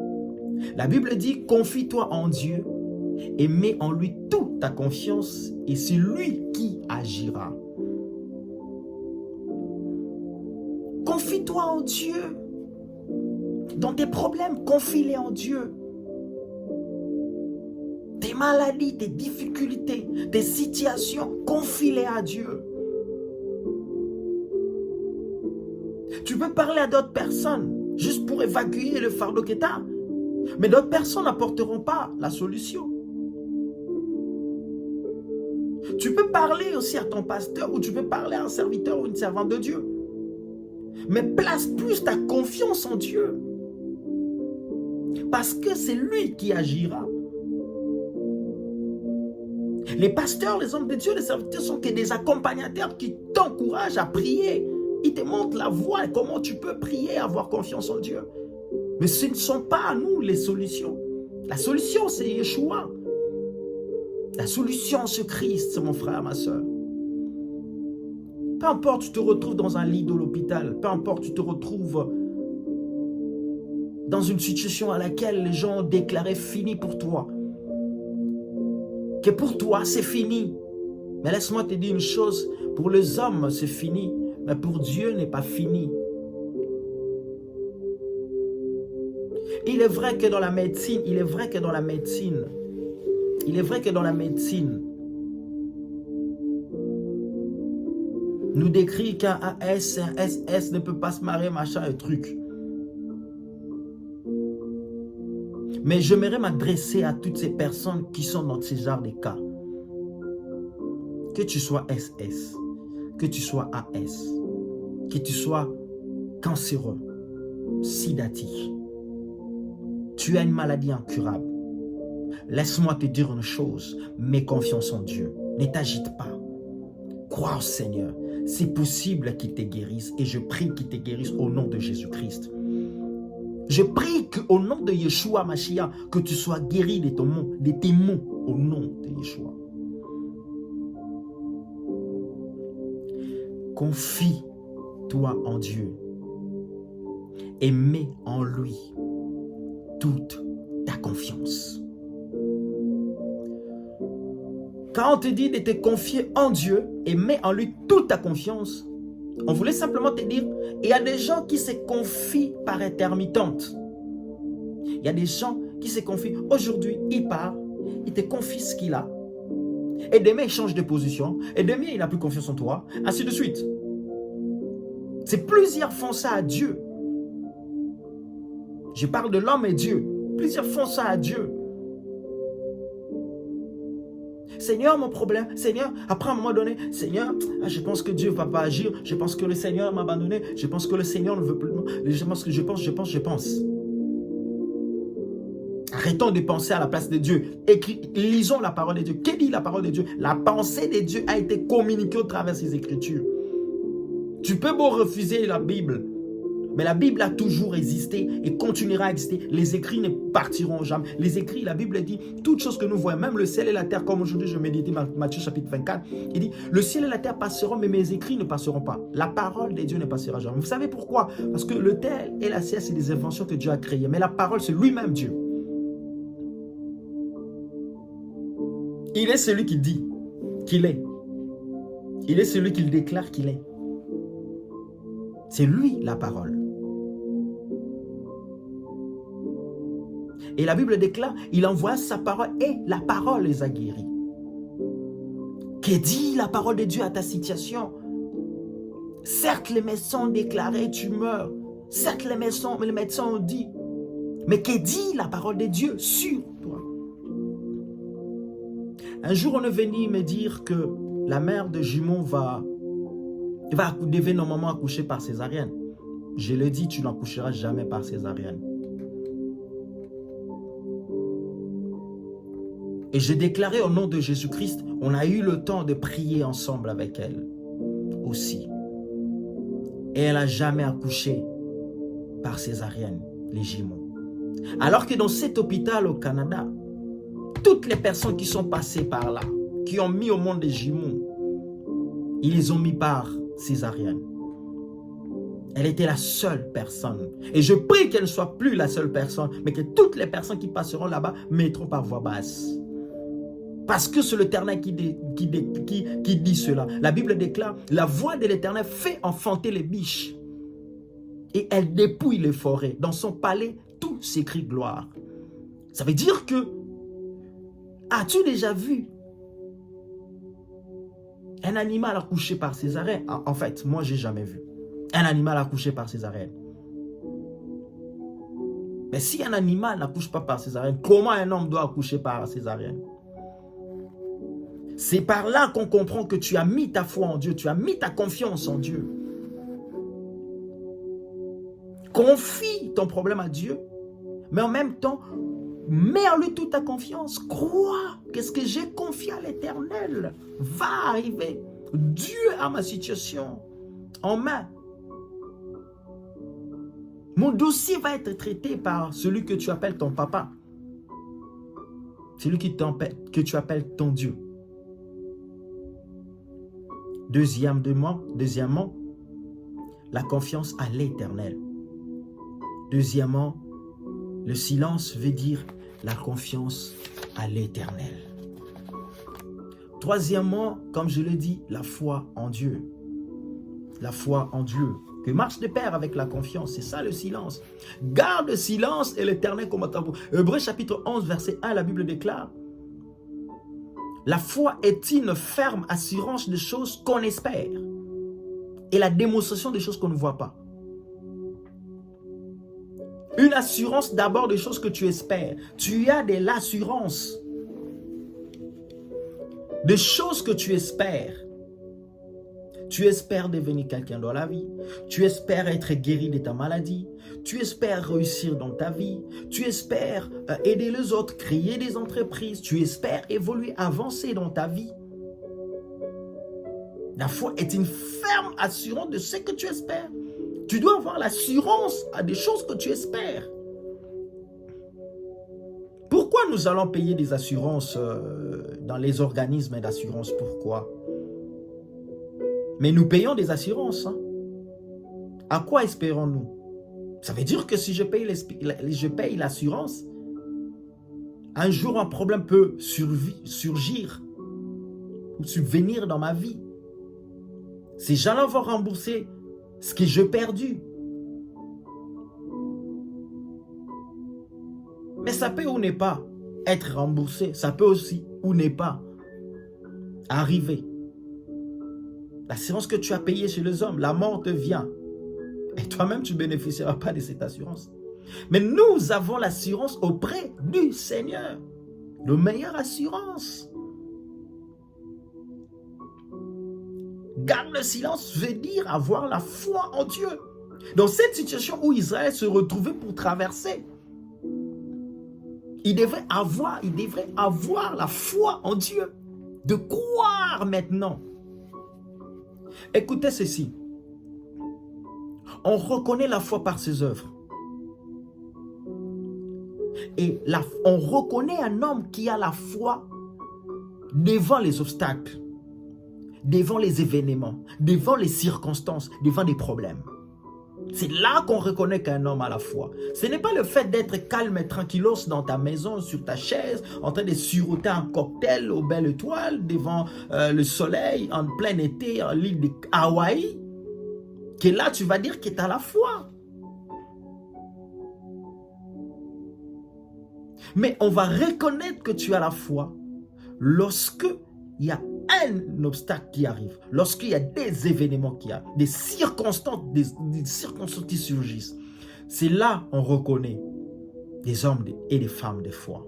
La Bible dit, confie-toi en Dieu et mets en lui toute ta confiance et c'est lui qui agira. Confie-toi en Dieu. Dans tes problèmes, confie-les en Dieu. Tes maladies, tes difficultés, tes situations, confie-les à Dieu. Tu peux parler à d'autres personnes juste pour évacuer le fardeau que tu as. Mais d'autres personnes n'apporteront pas la solution. Tu peux parler aussi à ton pasteur ou tu peux parler à un serviteur ou une servante de Dieu. Mais place plus ta confiance en Dieu. Parce que c'est lui qui agira. Les pasteurs, les hommes de Dieu, les serviteurs sont que des accompagnateurs qui t'encouragent à prier. Ils te montrent la voie et comment tu peux prier et avoir confiance en Dieu. Mais ce ne sont pas à nous les solutions. La solution, c'est Yeshua. La solution, c'est Christ, mon frère, ma soeur. Peu importe, tu te retrouves dans un lit de l'hôpital. Peu importe, tu te retrouves dans une situation à laquelle les gens ont déclaré fini pour toi. Que pour toi, c'est fini. Mais laisse-moi te dire une chose. Pour les hommes, c'est fini. Mais pour Dieu, n'est pas fini. Il est vrai que dans la médecine, nous décrit qu'un AS, un SS ne peut pas se marier, machin et truc. Mais j'aimerais m'adresser à toutes ces personnes qui sont dans ce genre de cas. Que tu sois SS, que tu sois AS, que tu sois cancéreux, sidatique, tu as une maladie incurable. Laisse-moi te dire une chose, mets confiance en Dieu. Ne t'agite pas. Crois au Seigneur. C'est possible qu'il te guérisse et je prie qu'il te guérisse au nom de Jésus-Christ. Je prie qu'au nom de Yeshua Mashiach, que tu sois guéri de tes maux au nom de Yeshua. Confie-toi en Dieu et mets en lui toute ta confiance. Quand on te dit de te confier en Dieu et mets en lui toute ta confiance, on voulait simplement te dire, il y a des gens qui se confient par intermittente. Il y a des gens qui se confient. Aujourd'hui, il part, il te confie ce qu'il a. Et demain, il change de position. Et demain, il n'a plus confiance en toi. Ainsi de suite. C'est plusieurs font ça à Dieu. Je parle de l'homme et Dieu. Plusieurs font ça à Dieu. Seigneur, mon problème, Seigneur, après un moment donné, Seigneur, je pense que Dieu ne va pas agir, je pense que le Seigneur m'a abandonné, je pense que le Seigneur ne veut plus, je pense que je pense. Arrêtons de penser à la place de Dieu. Lisons la parole de Dieu. Qu'est dit la parole de Dieu? La pensée de Dieu a été communiquée au travers de ses Écritures. Tu peux beau refuser la Bible, mais la Bible a toujours existé et continuera à exister. Les écrits ne partiront jamais. Les écrits, la Bible dit, toutes choses que nous voyons, même le ciel et la terre, comme aujourd'hui je méditais Matthieu chapitre 24, il dit, le ciel et la terre passeront, mais mes écrits ne passeront pas. La parole de Dieu ne passera jamais. Vous savez pourquoi? Parce que le ciel et la terre, c'est des inventions que Dieu a créées. Mais la parole, c'est lui-même Dieu. Il est celui qui dit qu'il est. Il est celui qui déclare qu'il est. C'est lui la parole. Et la Bible déclare, il envoie sa parole et la parole les a guéris. Que dit la parole de Dieu à ta situation? Certes, les médecins ont déclaré tu meurs. Certes, les médecins ont dit. Mais que dit la parole de Dieu sur toi? Un jour, on est venu me dire que la mère de jumeaux devait normalement accoucher par césarienne. Je le dis, tu n'accoucheras jamais par césarienne. Et j'ai déclaré au nom de Jésus-Christ, on a eu le temps de prier ensemble avec elle aussi. Et elle n'a jamais accouché par césarienne, les jumeaux. Alors que dans cet hôpital au Canada, toutes les personnes qui sont passées par là, qui ont mis au monde des jumeaux, ils les ont mis par césarienne. Elle était la seule personne. Et je prie qu'elle ne soit plus la seule personne, mais que toutes les personnes qui passeront là-bas mettront par voix basse. Parce que c'est l'Éternel qui dit cela. La Bible déclare, la voix de l'Éternel fait enfanter les biches. Et elle dépouille les forêts. Dans son palais, tout s'écrit gloire. Ça veut dire que, as-tu déjà vu un animal accouché par césarienne? En fait, moi, je n'ai jamais vu un animal accouché par césarienne. Mais si un animal n'accouche pas par césarienne, comment un homme doit accoucher par césarienne? C'est par là qu'on comprend que tu as mis ta foi en Dieu, tu as mis ta confiance en Dieu. Confie ton problème à Dieu, mais en même temps, mets en lui toute ta confiance. Crois que ce que j'ai confié à l'Éternel va arriver. Dieu a ma situation en main. Mon dossier va être traité par celui que tu appelles ton papa. Celui que tu appelles ton Dieu. Deuxièmement, la confiance à l'Éternel. Deuxièmement, le silence veut dire la confiance à l'Éternel. Troisièmement, comme je l'ai dit, la foi en Dieu. La foi en Dieu, qui marche de pair avec la confiance. C'est ça le silence. Garde le silence et l'Éternel comme tabou. Hébreux chapitre 11, verset 1, la Bible déclare: la foi est une ferme assurance des choses qu'on espère et la démonstration des choses qu'on ne voit pas. Une assurance d'abord des choses que tu espères. Tu as de l'assurance des choses que tu espères. Tu espères devenir quelqu'un dans la vie. Tu espères être guéri de ta maladie. Tu espères réussir dans ta vie. Tu espères aider les autres, créer des entreprises. Tu espères évoluer, avancer dans ta vie. La foi est une ferme assurance de ce que tu espères. Tu dois avoir l'assurance à des choses que tu espères. Pourquoi nous allons payer des assurances dans les organismes d'assurance? Pourquoi? Mais nous payons des assurances. Hein? À quoi espérons-nous? Ça veut dire que si je paye l'assurance, un jour un problème peut surgir ou subvenir dans ma vie. Ces gens-là vont rembourser ce que j'ai perdu. Mais ça peut ou n'est pas être remboursé. Ça peut aussi ou n'est pas arriver. L'assurance que tu as payée chez les hommes, la mort te vient. Et toi-même, tu ne bénéficieras pas de cette assurance. Mais nous avons l'assurance auprès du Seigneur. La meilleure assurance. Garde le silence veut dire avoir la foi en Dieu. Dans cette situation où Israël se retrouvait pour traverser, il devrait avoir la foi en Dieu. De croire maintenant. Écoutez ceci. On reconnaît la foi par ses œuvres. Et on reconnaît un homme qui a la foi devant les obstacles, devant les événements, devant les circonstances, devant des problèmes. C'est là qu'on reconnaît qu'un homme a la foi. Ce n'est pas le fait d'être calme et tranquillos dans ta maison, sur ta chaise, en train de siroter un cocktail aux belles étoiles, devant le soleil, en plein été, en l'île de Hawaï, que là tu vas dire que tu as la foi. Mais on va reconnaître que tu as la foi lorsque il y a un obstacle qui arrive, lorsqu'il y a des événements qui arrivent, des circonstances qui surgissent. C'est là qu'on reconnaît des hommes et des femmes de foi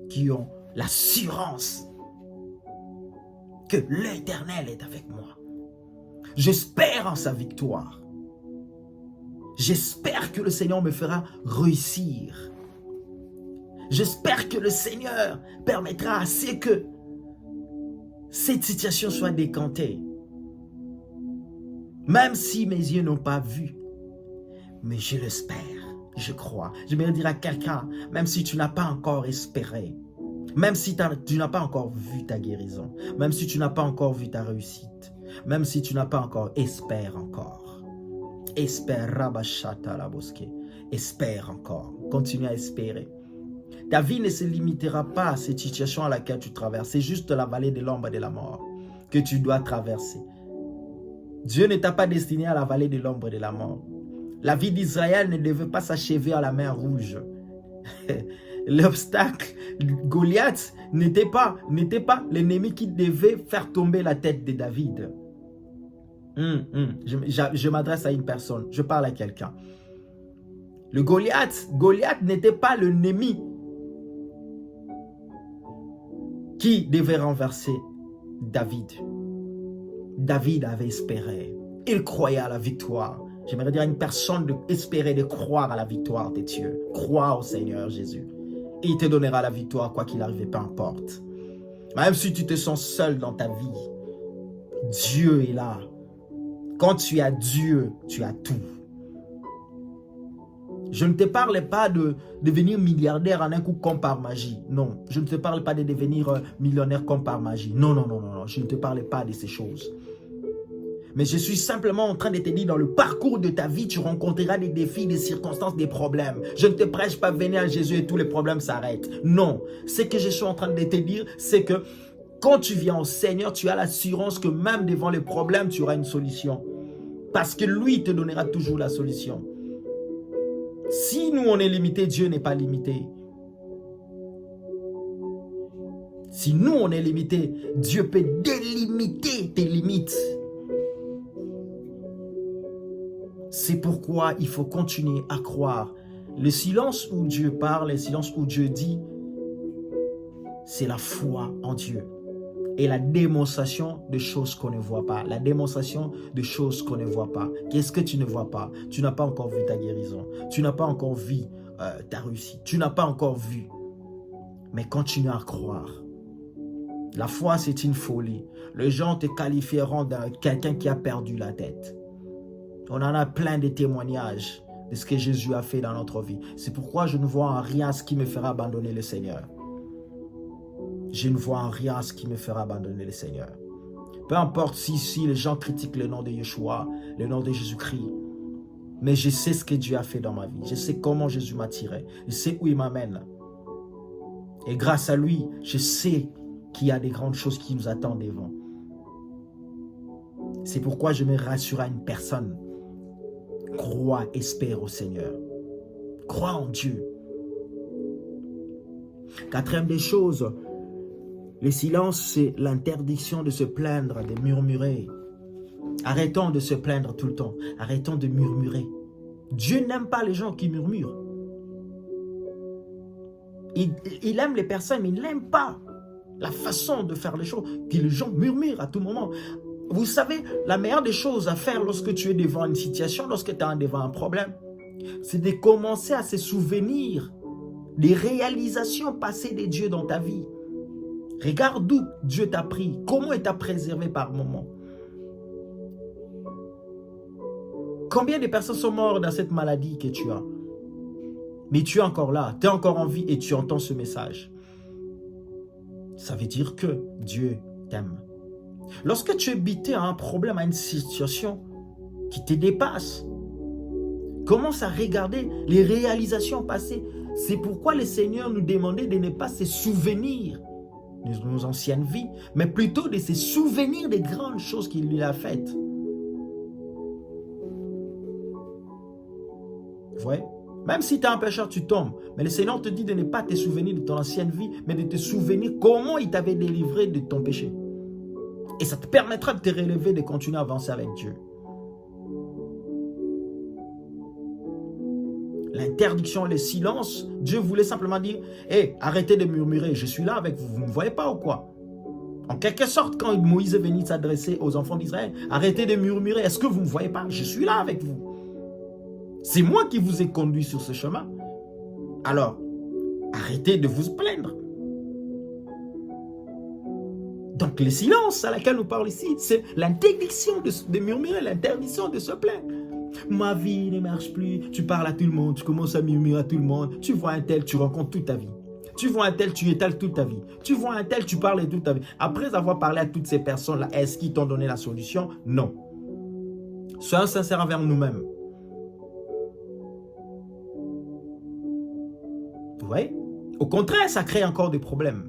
qui ont l'assurance que l'Éternel est avec moi. J'espère en sa victoire. J'espère que le Seigneur me fera réussir. J'espère que le Seigneur permettra à ce que cette situation soit décantée. Même si mes yeux n'ont pas vu, mais je l'espère, je crois. Je vais dire à quelqu'un, même si tu n'as pas encore espéré, même si tu n'as pas encore vu ta guérison, même si tu n'as pas encore vu ta réussite, même si tu n'as pas encore, espère encore. Espère, Rabashata la Bosque. Espère encore. Continue à espérer. Ta vie ne se limitera pas à cette situation à laquelle tu traverses. C'est juste la vallée de l'ombre de la mort que tu dois traverser. Dieu ne t'a pas destiné à la vallée de l'ombre de la mort. La vie d'Israël ne devait pas s'achever à la mer Rouge. L'obstacle, Goliath, n'était pas l'ennemi qui devait faire tomber la tête de David. Je m'adresse à une personne, je parle à quelqu'un. Le Goliath n'était pas l'ennemi qui devait renverser David. David avait espéré. Il croyait à la victoire. J'aimerais dire à une personne d'espérer, de croire à la victoire de Dieu. Crois au Seigneur Jésus. Il te donnera la victoire quoi qu'il arrive, peu importe. Même si tu te sens seul dans ta vie, Dieu est là. Quand tu as Dieu, tu as tout. Je ne te parle pas de devenir milliardaire en un coup comme par magie. Non, je ne te parle pas de devenir millionnaire comme par magie. Non, non, non, non, je ne te parle pas de ces choses. Mais je suis simplement en train de te dire, dans le parcours de ta vie, tu rencontreras des défis, des circonstances, des problèmes. Je ne te prêche pas, venez à Jésus et tous les problèmes s'arrêtent. Non, ce que je suis en train de te dire, c'est que quand tu viens au Seigneur, tu as l'assurance que même devant les problèmes, tu auras une solution. Parce que lui te donnera toujours la solution. Si nous, on est limité, Dieu n'est pas limité. Si nous, on est limité, Dieu peut délimiter tes limites. C'est pourquoi il faut continuer à croire. Le silence où Dieu parle, le silence où Dieu dit, c'est la foi en Dieu. Et la démonstration de choses qu'on ne voit pas. La démonstration de choses qu'on ne voit pas. Qu'est-ce que tu ne vois pas? Tu n'as pas encore vu ta guérison. Tu n'as pas encore vu ta réussite. Tu n'as pas encore vu. Mais continue à croire. La foi, c'est une folie. Les gens te qualifieront de quelqu'un qui a perdu la tête. On en a plein de témoignages de ce que Jésus a fait dans notre vie. C'est pourquoi je ne vois en rien ce qui me fera abandonner le Seigneur. Je ne vois en rien ce qui me fera abandonner le Seigneur. Peu importe si les gens critiquent le nom de Yeshua, le nom de Jésus-Christ. Mais je sais ce que Dieu a fait dans ma vie. Je sais comment Jésus m'a tiré. Je sais où il m'amène. Et grâce à lui, je sais qu'il y a des grandes choses qui nous attendent devant. C'est pourquoi je me rassure à une personne. Crois, espère au Seigneur. Crois en Dieu. Quatrième des choses, le silence, c'est l'interdiction de se plaindre, de murmurer. Arrêtons de se plaindre tout le temps. Arrêtons de murmurer. Dieu n'aime pas les gens qui murmurent. Il aime les personnes, mais il n'aime pas la façon de faire les choses, que les gens murmurent à tout moment. Vous savez, la meilleure des choses à faire lorsque tu es devant une situation, lorsque tu es devant un problème, c'est de commencer à se souvenir des réalisations passées de Dieu dans ta vie. Regarde d'où Dieu t'a pris, comment il t'a préservé par moment. Combien de personnes sont mortes dans cette maladie que tu as? Mais tu es encore là, tu es encore en vie et tu entends ce message. Ça veut dire que Dieu t'aime. Lorsque tu es buté à un problème, à une situation qui te dépasse, commence à regarder les réalisations passées. C'est pourquoi le Seigneur nous demandait de ne pas se souvenir de nos anciennes vies, mais plutôt de se souvenir des grandes choses qu'il lui a faites. Vous voyez? Même si tu es un pécheur, tu tombes. Mais le Seigneur te dit de ne pas te souvenir de ton ancienne vie, mais de te souvenir comment il t'avait délivré de ton péché. Et ça te permettra de te relever, de continuer à avancer avec Dieu. L'interdiction et le silence, Dieu voulait simplement dire, hey, arrêtez de murmurer, je suis là avec vous, vous ne me voyez pas ou quoi? En quelque sorte, quand Moïse est venu s'adresser aux enfants d'Israël, arrêtez de murmurer, est-ce que vous ne me voyez pas? Je suis là avec vous. C'est moi qui vous ai conduit sur ce chemin. Alors, arrêtez de vous plaindre. Donc, le silence à laquelle nous parlons ici, c'est l'interdiction de murmurer, l'interdiction de se plaindre. Ma vie ne marche plus, tu parles à tout le monde, tu commences à murmurer à tout le monde, tu vois un tel, tu rencontres toute ta vie. Tu vois un tel, tu étales toute ta vie. Tu vois un tel, tu parles toute ta vie. Après avoir parlé à toutes ces personnes-là, est-ce qu'ils t'ont donné la solution? Non. Soyons sincères envers nous-mêmes. Vous voyez? Au contraire, ça crée encore des problèmes.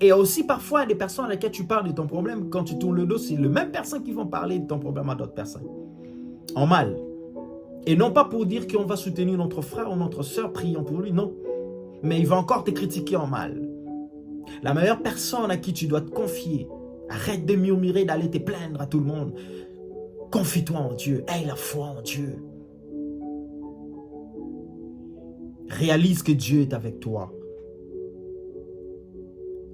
Et aussi parfois, des personnes à lesquelles tu parles de ton problème, quand tu tournes le dos, c'est les mêmes personnes qui vont parler de ton problème à d'autres personnes. En mal. Et non pas pour dire qu'on va soutenir notre frère ou notre soeur, prions pour lui, non. Mais il va encore te critiquer en mal. La meilleure personne à qui tu dois te confier, arrête de murmurer, d'aller te plaindre à tout le monde. Confie-toi en Dieu, aie la foi en Dieu. Réalise que Dieu est avec toi.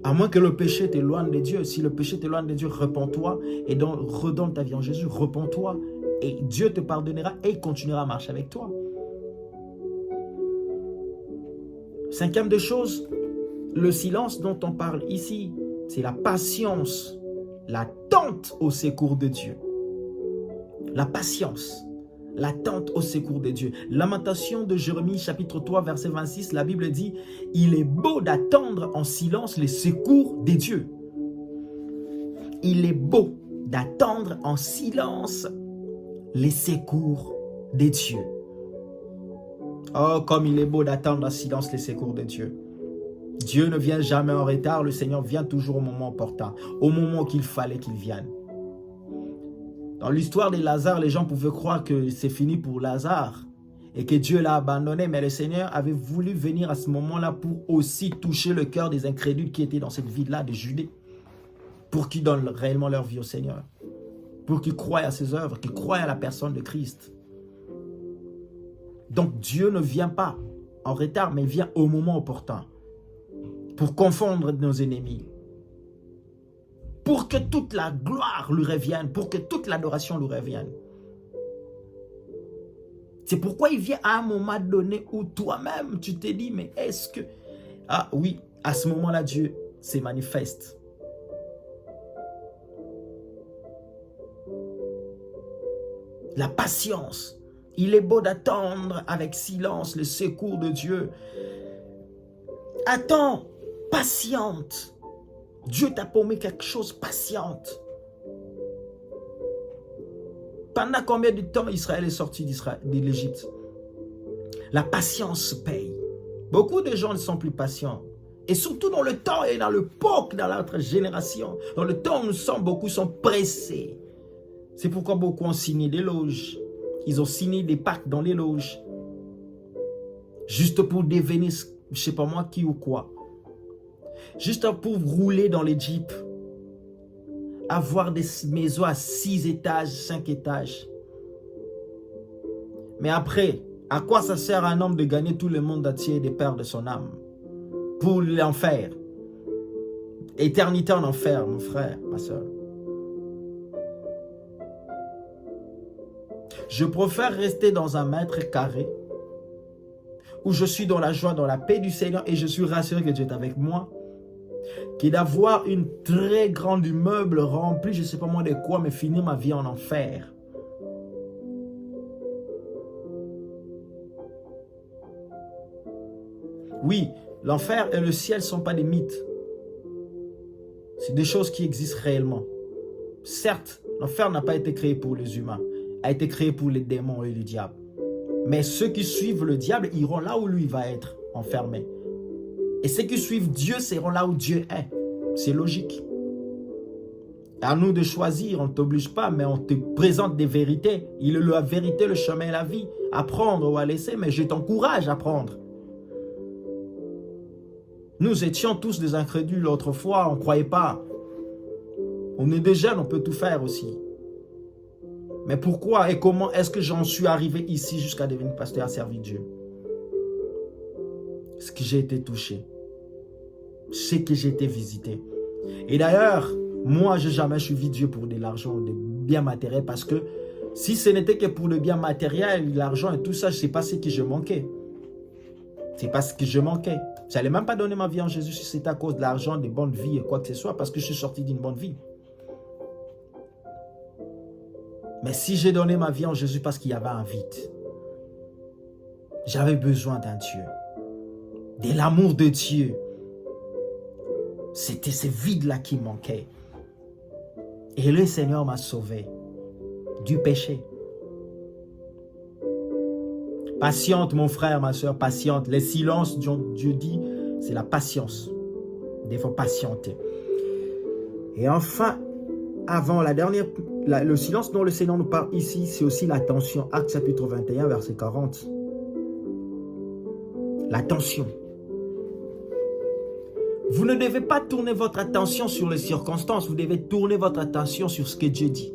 À moins que le péché t'éloigne de Dieu. Si le péché t'éloigne de Dieu, repens-toi et redonne ta vie en Jésus. Repens-toi et Dieu te pardonnera et il continuera à marcher avec toi. Cinquième de choses, le silence dont on parle ici, c'est la patience, l'attente au secours de Dieu. La patience. L'attente au secours de Dieu. Lamentation de Jérémie, chapitre 3, verset 26, la Bible dit « Il est beau d'attendre en silence les secours des dieux. » Il est beau d'attendre en silence les secours des dieux. Oh, comme il est beau d'attendre en silence les secours de Dieu. Dieu ne vient jamais en retard, le Seigneur vient toujours au moment opportun, au moment qu'il fallait qu'il vienne. Dans l'histoire de Lazare, les gens pouvaient croire que c'est fini pour Lazare et que Dieu l'a abandonné. Mais le Seigneur avait voulu venir à ce moment-là pour aussi toucher le cœur des incrédules qui étaient dans cette ville-là, des Judées, pour qu'ils donnent réellement leur vie au Seigneur, pour qu'ils croient à ses œuvres, qu'ils croient à la personne de Christ. Donc Dieu ne vient pas en retard, mais il vient au moment opportun pour confondre nos ennemis. Pour que toute la gloire lui revienne, pour que toute l'adoration lui revienne. C'est pourquoi il vient à un moment donné où toi-même, tu te dis, mais est-ce que... Ah oui, à ce moment-là, Dieu se manifeste. La patience. Il est beau d'attendre avec silence le secours de Dieu. Attends, patiente. Dieu t'a promis quelque chose, patiente. Pendant combien de temps Israël est sorti de l'Égypte? La patience paye. Beaucoup de gens ne sont plus patients. Et surtout dans le temps et dans l'époque, dans notre génération, dans le temps où nous sommes, beaucoup sont pressés. C'est pourquoi beaucoup ont signé des loges. Ils ont signé des pactes dans les loges. Juste pour devenir, je ne sais pas moi, qui ou quoi. Juste pour rouler dans les jeeps, avoir des maisons à 6 étages, 5 étages. Mais après, à quoi ça sert à un homme de gagner tout le monde entier et de perdre son âme? Pour l'enfer. Éternité en enfer, mon frère, ma soeur. Je préfère rester dans un mètre carré où je suis dans la joie, dans la paix du Seigneur et je suis rassuré que Dieu est avec moi, que d'avoir une très grande immeuble rempli, je ne sais pas moi de quoi, mais finir ma vie en enfer. Oui, l'enfer et le ciel ne sont pas des mythes. C'est des choses qui existent réellement. Certes, l'enfer n'a pas été créé pour les humains, a été créé pour les démons et le diable. Mais ceux qui suivent le diable iront là où lui va être enfermé. Et ceux qui suivent Dieu seront là où Dieu est. C'est logique. À nous de choisir, on ne t'oblige pas, mais on te présente des vérités. Il est la vérité, le chemin et la vie. À prendre ou à laisser, mais je t'encourage à prendre. Nous étions tous des incrédules autrefois, on ne croyait pas. On est des jeunes, on peut tout faire aussi. Mais pourquoi et comment est-ce que j'en suis arrivé ici jusqu'à devenir pasteur à servir Dieu? Parce que j'ai été touché. C'est que j'ai été visité. Et d'ailleurs, moi, je n'ai jamais suivi Dieu pour de l'argent ou des biens matériels parce que si ce n'était que pour le bien matériel, l'argent et tout ça, je ne sais pas ce que je manquais. C'est parce que je manquais. Je n'allais même pas donner ma vie en Jésus si c'était à cause de l'argent, des bonnes vies et quoi que ce soit, parce que je suis sorti d'une bonne vie. Mais si j'ai donné ma vie en Jésus parce qu'il y avait un vide, j'avais besoin d'un Dieu, de l'amour de Dieu. C'était ce vide-là qui manquait. Et le Seigneur m'a sauvé du péché. Patiente, mon frère, ma soeur, patiente. Les silences, Dieu dit, c'est la patience. Il faut patienter. Et enfin, avant la dernière, le silence dont le Seigneur nous parle ici, c'est aussi l'attention. Actes chapitre 21, verset 40. L'attention. Vous ne devez pas tourner votre attention sur les circonstances, vous devez tourner votre attention sur ce que Dieu dit.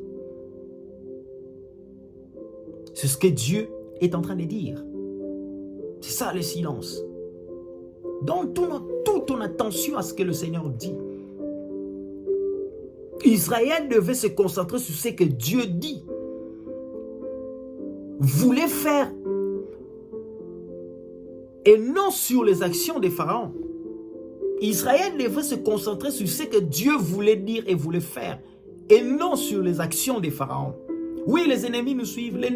C'est ce que Dieu est en train de dire. C'est ça le silence. Donne toute ton attention à ce que le Seigneur dit. Israël devait se concentrer sur ce que Dieu dit. Voulait faire. Et non sur les actions des pharaons. Israël devait se concentrer sur ce que Dieu voulait dire et voulait faire. Et non sur les actions des pharaons. Oui, les ennemis nous suivent, les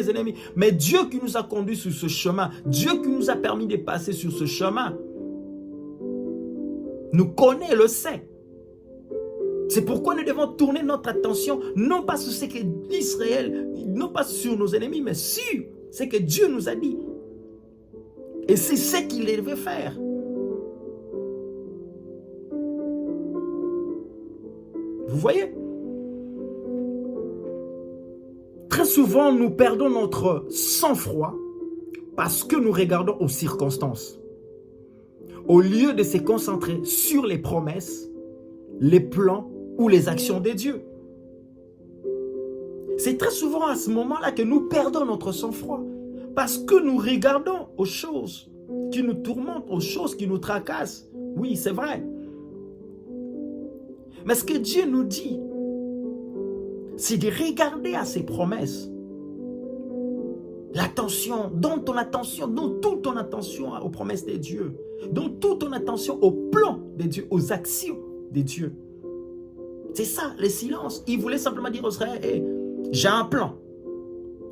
ennemis. Mais Dieu qui nous a conduits sur ce chemin, Dieu qui nous a permis de passer sur ce chemin, nous connaît, le sait. C'est pourquoi nous devons tourner notre attention, non pas sur ce que l'Israël, non pas sur nos ennemis, mais sur ce que Dieu nous a dit. Et c'est ce qu'il devait faire. Vous voyez? Très souvent, nous perdons notre sang-froid parce que nous regardons aux circonstances. Au lieu de se concentrer sur les promesses, les plans ou les actions de Dieu. C'est très souvent à ce moment-là que nous perdons notre sang-froid. Parce que nous regardons aux choses qui nous tourmentent, aux choses qui nous tracassent. Oui, c'est vrai. Mais ce que Dieu nous dit, c'est de regarder à ses promesses. L'attention, donne toute ton attention aux promesses de Dieu. Donne toute ton attention aux plans de Dieu, aux actions de Dieu. C'est ça, le silence. Il voulait simplement dire aux Israël, hey, j'ai un plan.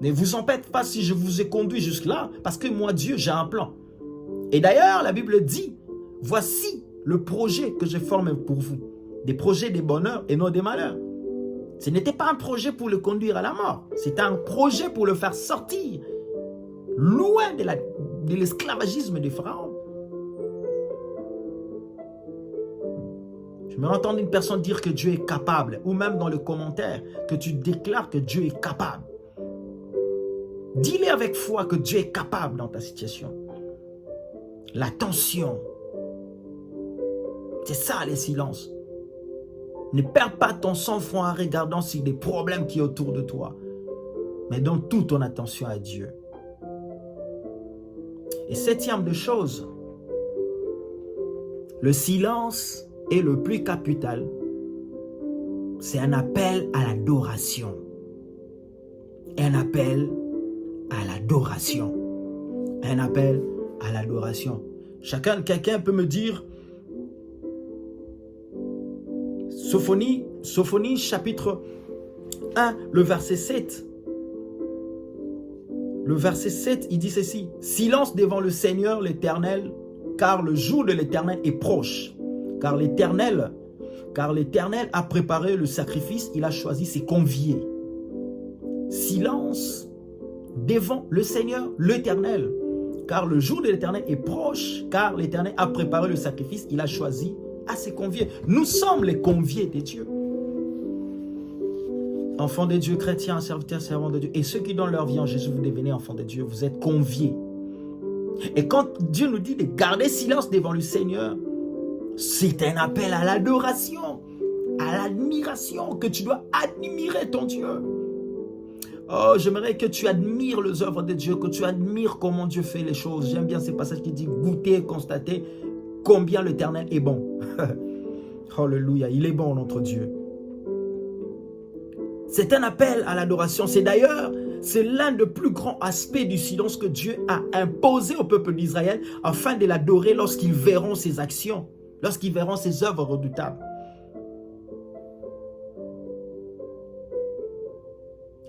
Ne vous embêtez pas si je vous ai conduit jusque-là, parce que moi, Dieu, j'ai un plan. Et d'ailleurs, la Bible dit, voici le projet que j'ai formé pour vous. Des projets de bonheur et non des malheurs. Ce n'était pas un projet pour le conduire à la mort. C'était un projet pour le faire sortir loin de l'esclavagisme des pharaons. Je me entends une personne dire que Dieu est capable, ou même dans le commentaire, que tu déclares que Dieu est capable. Dis-le avec foi que Dieu est capable dans ta situation. L'attention. C'est ça les silences. Ne perds pas ton sang-froid en regardant sur des problèmes qui sont autour de toi. Mais donne toute ton attention à Dieu. Et septième de chose, le silence est le plus capital. C'est un appel à l'adoration. Un appel à l'adoration. Un appel à l'adoration. Quelqu'un peut me dire, Sophonie chapitre 1, le verset 7. Le verset 7, il dit ceci. Silence devant le Seigneur l'Éternel, car le jour de l'Éternel est proche. Car l'Éternel a préparé le sacrifice, il a choisi ses conviés. Silence devant le Seigneur l'Éternel, car le jour de l'Éternel est proche, car l'Éternel a préparé le sacrifice, il a choisi à ses conviés. Nous sommes les conviés de Dieu. Enfants de Dieu, chrétiens, serviteurs, servants de Dieu. Et ceux qui donnent leur vie en Jésus, vous devenez enfants de Dieu. Vous êtes conviés. Et quand Dieu nous dit de garder silence devant le Seigneur, c'est un appel à l'adoration, à l'admiration, que tu dois admirer ton Dieu. Oh, j'aimerais que tu admires les œuvres de Dieu, que tu admires comment Dieu fait les choses. J'aime bien ces passages qui disent goûter, constater combien l'Éternel est bon. Alléluia, il est bon notre Dieu. C'est un appel à l'adoration. C'est d'ailleurs, c'est l'un des plus grands aspects du silence que Dieu a imposé au peuple d'Israël afin de l'adorer lorsqu'ils verront ses actions, lorsqu'ils verront ses œuvres redoutables.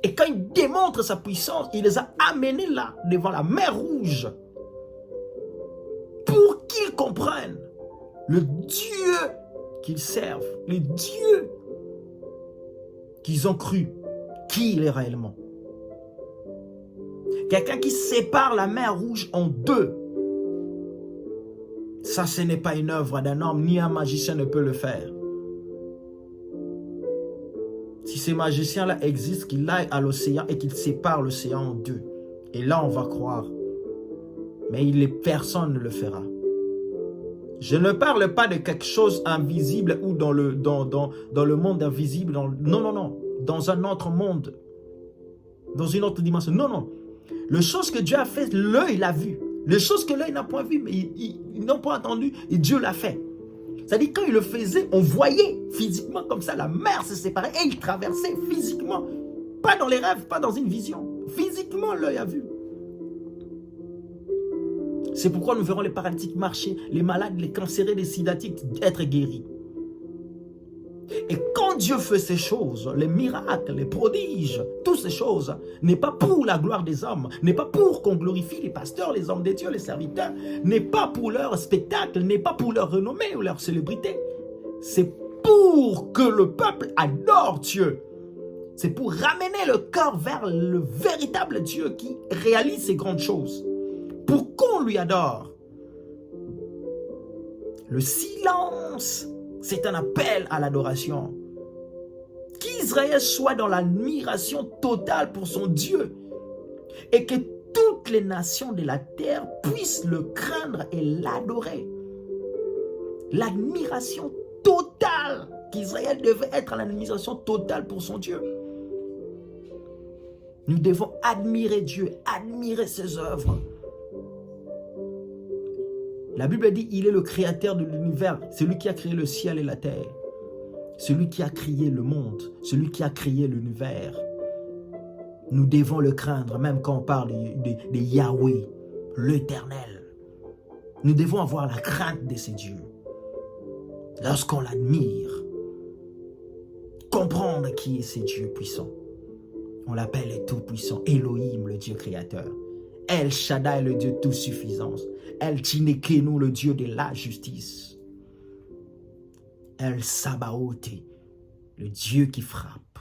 Et quand il démontre sa puissance, il les a amenés là, devant la mer Rouge, pour qu'ils comprennent le Dieu qu'ils servent, le Dieu qu'ils ont cru, qui il est réellement. Quelqu'un qui sépare la mer Rouge en deux. Ça, ce n'est pas une œuvre d'un homme, ni un magicien ne peut le faire. Si ces magiciens-là existent, qu'ils aillent à l'océan et qu'ils séparent l'océan en deux. Et là, on va croire. Mais personne ne le fera. Je ne parle pas de quelque chose invisible ou dans le monde invisible. Non, non, non. Dans un autre monde. Dans une autre dimension. Non, non. Les choses que Dieu a fait, l'œil l'a vu. Les choses que l'œil n'a pas vues, mais ils n'ont pas entendu, et Dieu l'a fait. C'est-à-dire quand il le faisait, on voyait physiquement comme ça, la mer se séparait et il traversait physiquement. Pas dans les rêves, pas dans une vision. Physiquement, l'œil a vu. C'est pourquoi nous verrons les paralytiques marcher, les malades, les cancérés, les sidatiques être guéris. Et quand Dieu fait ces choses, les miracles, les prodiges, toutes ces choses, n'est pas pour la gloire des hommes, n'est pas pour qu'on glorifie les pasteurs, les hommes de Dieu, les serviteurs, n'est pas pour leur spectacle, n'est pas pour leur renommée ou leur célébrité. C'est pour que le peuple adore Dieu. C'est pour ramener le cœur vers le véritable Dieu qui réalise ces grandes choses. Pour qu'on lui adore. Le silence, c'est un appel à l'adoration. Qu'Israël soit dans l'admiration totale pour son Dieu et que toutes les nations de la terre puissent le craindre et l'adorer. L'admiration totale, qu'Israël devait être à l'admiration totale pour son Dieu. Nous devons admirer Dieu, admirer ses œuvres. La Bible dit, il est le créateur de l'univers, celui qui a créé le ciel et la terre, celui qui a créé le monde, celui qui a créé l'univers. Nous devons le craindre, même quand on parle de Yahweh, l'Éternel. Nous devons avoir la crainte de ces dieux. Lorsqu'on l'admire, comprendre qui est ce Dieu puissant. On l'appelle le Tout-Puissant, Elohim, le Dieu créateur. El Shaddai, le Dieu tout-suffisance. El Tzinekenu, le Dieu de la justice. El Sabaoth, le Dieu qui frappe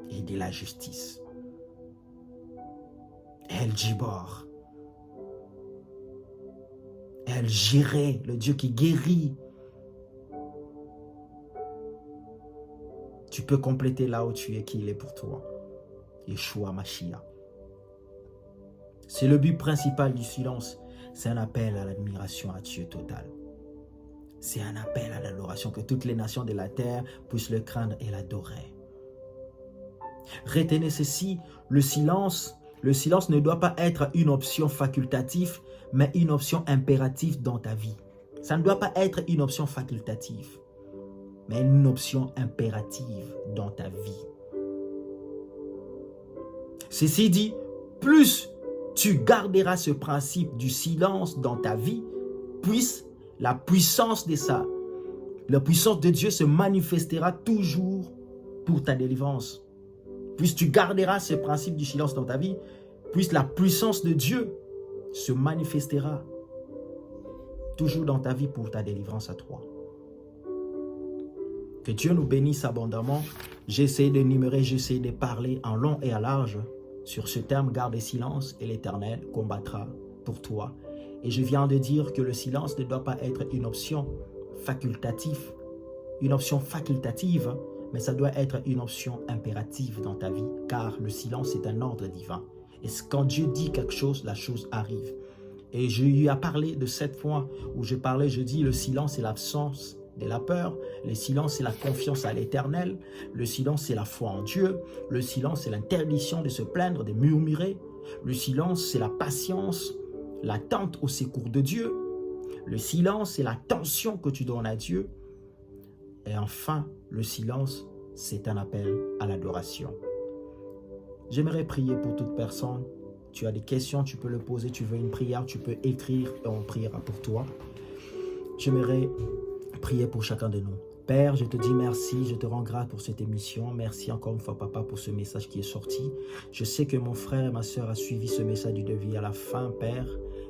et de la justice. El Djibor, El Jireh, le Dieu qui guérit. Tu peux compléter là où tu es, qu'il est pour toi. Yeshua Mashiach. C'est le but principal du silence. C'est un appel à l'admiration à Dieu total. C'est un appel à l'adoration, que toutes les nations de la terre puissent le craindre et l'adorer. Retenez ceci, le silence Le silence ne doit pas être une option facultative, mais une option impérative dans ta vie. Ça ne doit pas être une option facultative, mais une option impérative dans ta vie. Ceci dit, plus tu garderas ce principe du silence dans ta vie, plus la puissance de Dieu se manifestera toujours pour ta délivrance. Plus tu garderas ce principe du silence dans ta vie, plus la puissance de Dieu se manifestera toujours dans ta vie pour ta délivrance à toi. Que Dieu nous bénisse abondamment. J'ai essayé d'énumérer, j'ai essayé de parler en long et en large sur ce terme, garde le silence, et l'Éternel combattra pour toi. Et je viens de dire que le silence ne doit pas être une option facultative, mais ça doit être une option impérative dans ta vie, car le silence est un ordre divin. Et quand Dieu dit quelque chose, la chose arrive. Et je lui ai parlé de 7 points où je dis le silence est l'absence de la peur, le silence c'est la confiance à l'Éternel, le silence c'est la foi en Dieu, le silence c'est l'interdiction de se plaindre, de murmurer, le silence c'est la patience, l'attente au secours de Dieu, le silence c'est l'attention que tu donnes à Dieu, et enfin le silence c'est un appel à l'adoration. J'aimerais prier pour toute personne. Tu as des questions, tu peux le poser, tu veux une prière, tu peux écrire et on priera pour toi. J'aimerais prier pour chacun de nous. Père, je te dis merci, je te rends grâce pour cette émission. Merci encore une fois, Papa, pour ce message qui est sorti. Je sais que mon frère et ma soeur a suivi ce message du devis à la fin, Père.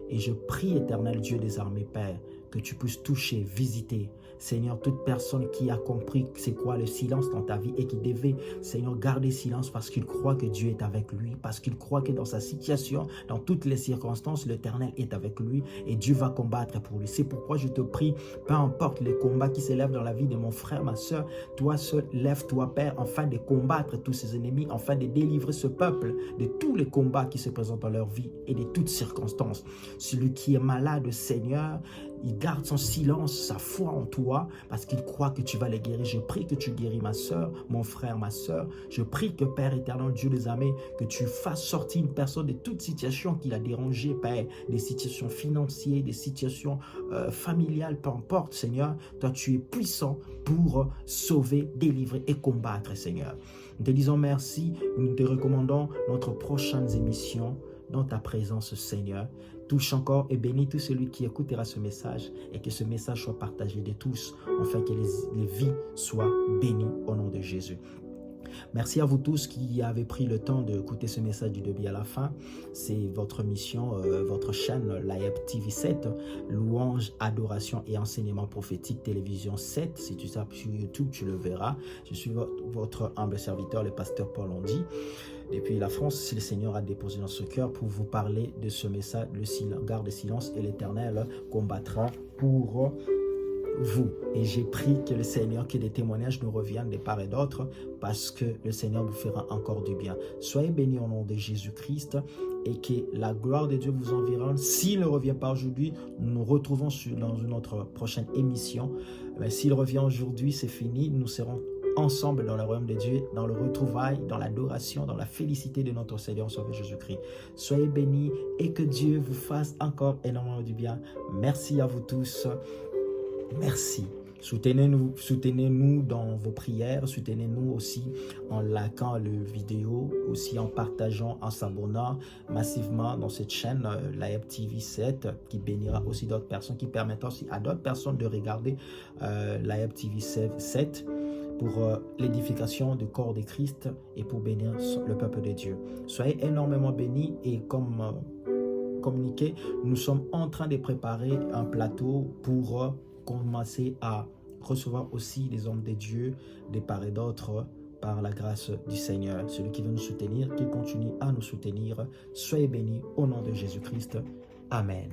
Et je prie, éternel Dieu des armées, Père, que tu puisses toucher, visiter, Seigneur, toute personne qui a compris c'est quoi le silence dans ta vie et qui devait, Seigneur, garder silence parce qu'il croit que Dieu est avec lui, parce qu'il croit que dans sa situation, dans toutes les circonstances, l'Éternel est avec lui et Dieu va combattre pour lui. C'est pourquoi je te prie, peu importe les combats qui s'élèvent dans la vie de mon frère, ma soeur, toi seul, lève-toi, Père, afin de combattre tous ses ennemis, afin de délivrer ce peuple de tous les combats qui se présentent dans leur vie et de toutes circonstances. Celui qui est malade, Seigneur, il garde son silence, sa foi en toi, parce qu'il croit que tu vas les guérir. Je prie que tu guéris ma soeur, mon frère, ma soeur. Je prie que, Père éternel, Dieu des armées, que tu fasses sortir une personne de toute situation qui l'a dérangé, Père, des situations financières, des situations familiales, peu importe, Seigneur. Toi, tu es puissant pour sauver, délivrer et combattre, Seigneur. Nous te disons merci, nous te recommandons notre prochaine émission dans ta présence, Seigneur. Touche encore et bénis tout celui qui écoutera ce message et que ce message soit partagé de tous, afin que les vies soient bénies au nom de Jésus. Merci à vous tous qui avez pris le temps d'écouter ce message du début à la fin. C'est votre mission, votre chaîne Layeb TV 7, louange, adoration et enseignement prophétique télévision 7. Si tu tapes sur YouTube, tu le verras. Je suis votre humble serviteur, le pasteur Paul Ondy. Depuis la France, si le Seigneur a déposé dans ce cœur pour vous parler de ce message, garde le silence et l'Éternel combattra pour vous. Et j'ai prié que le Seigneur, que des témoignages nous reviennent de part et d'autre, parce que le Seigneur vous fera encore du bien. Soyez bénis au nom de Jésus-Christ et que la gloire de Dieu vous environne. S'il ne revient pas aujourd'hui, nous nous retrouvons dans une autre prochaine émission. Mais s'il revient aujourd'hui, c'est fini. Nous serons ensemble dans le royaume de Dieu, dans le retrouvail, dans l'adoration, dans la félicité de notre Seigneur Sauveur Jésus-Christ. Soyez bénis et que Dieu vous fasse encore énormément du bien. Merci à vous tous. Merci. Soutenez-nous dans vos prières, soutenez-nous aussi en likant le vidéo, aussi en partageant, en s'abonnant massivement dans cette chaîne Layeb TV 7 qui bénira aussi d'autres personnes, qui permettra aussi à d'autres personnes de regarder Layeb TV 7 pour l'édification du corps de Christ et pour bénir le peuple de Dieu. Soyez énormément bénis et comme communiqué, nous sommes en train de préparer un plateau pour commencer à recevoir aussi les hommes de Dieu de part et d'autre par la grâce du Seigneur. Celui qui veut nous soutenir, qu'il continue à nous soutenir. Soyez bénis au nom de Jésus-Christ. Amen.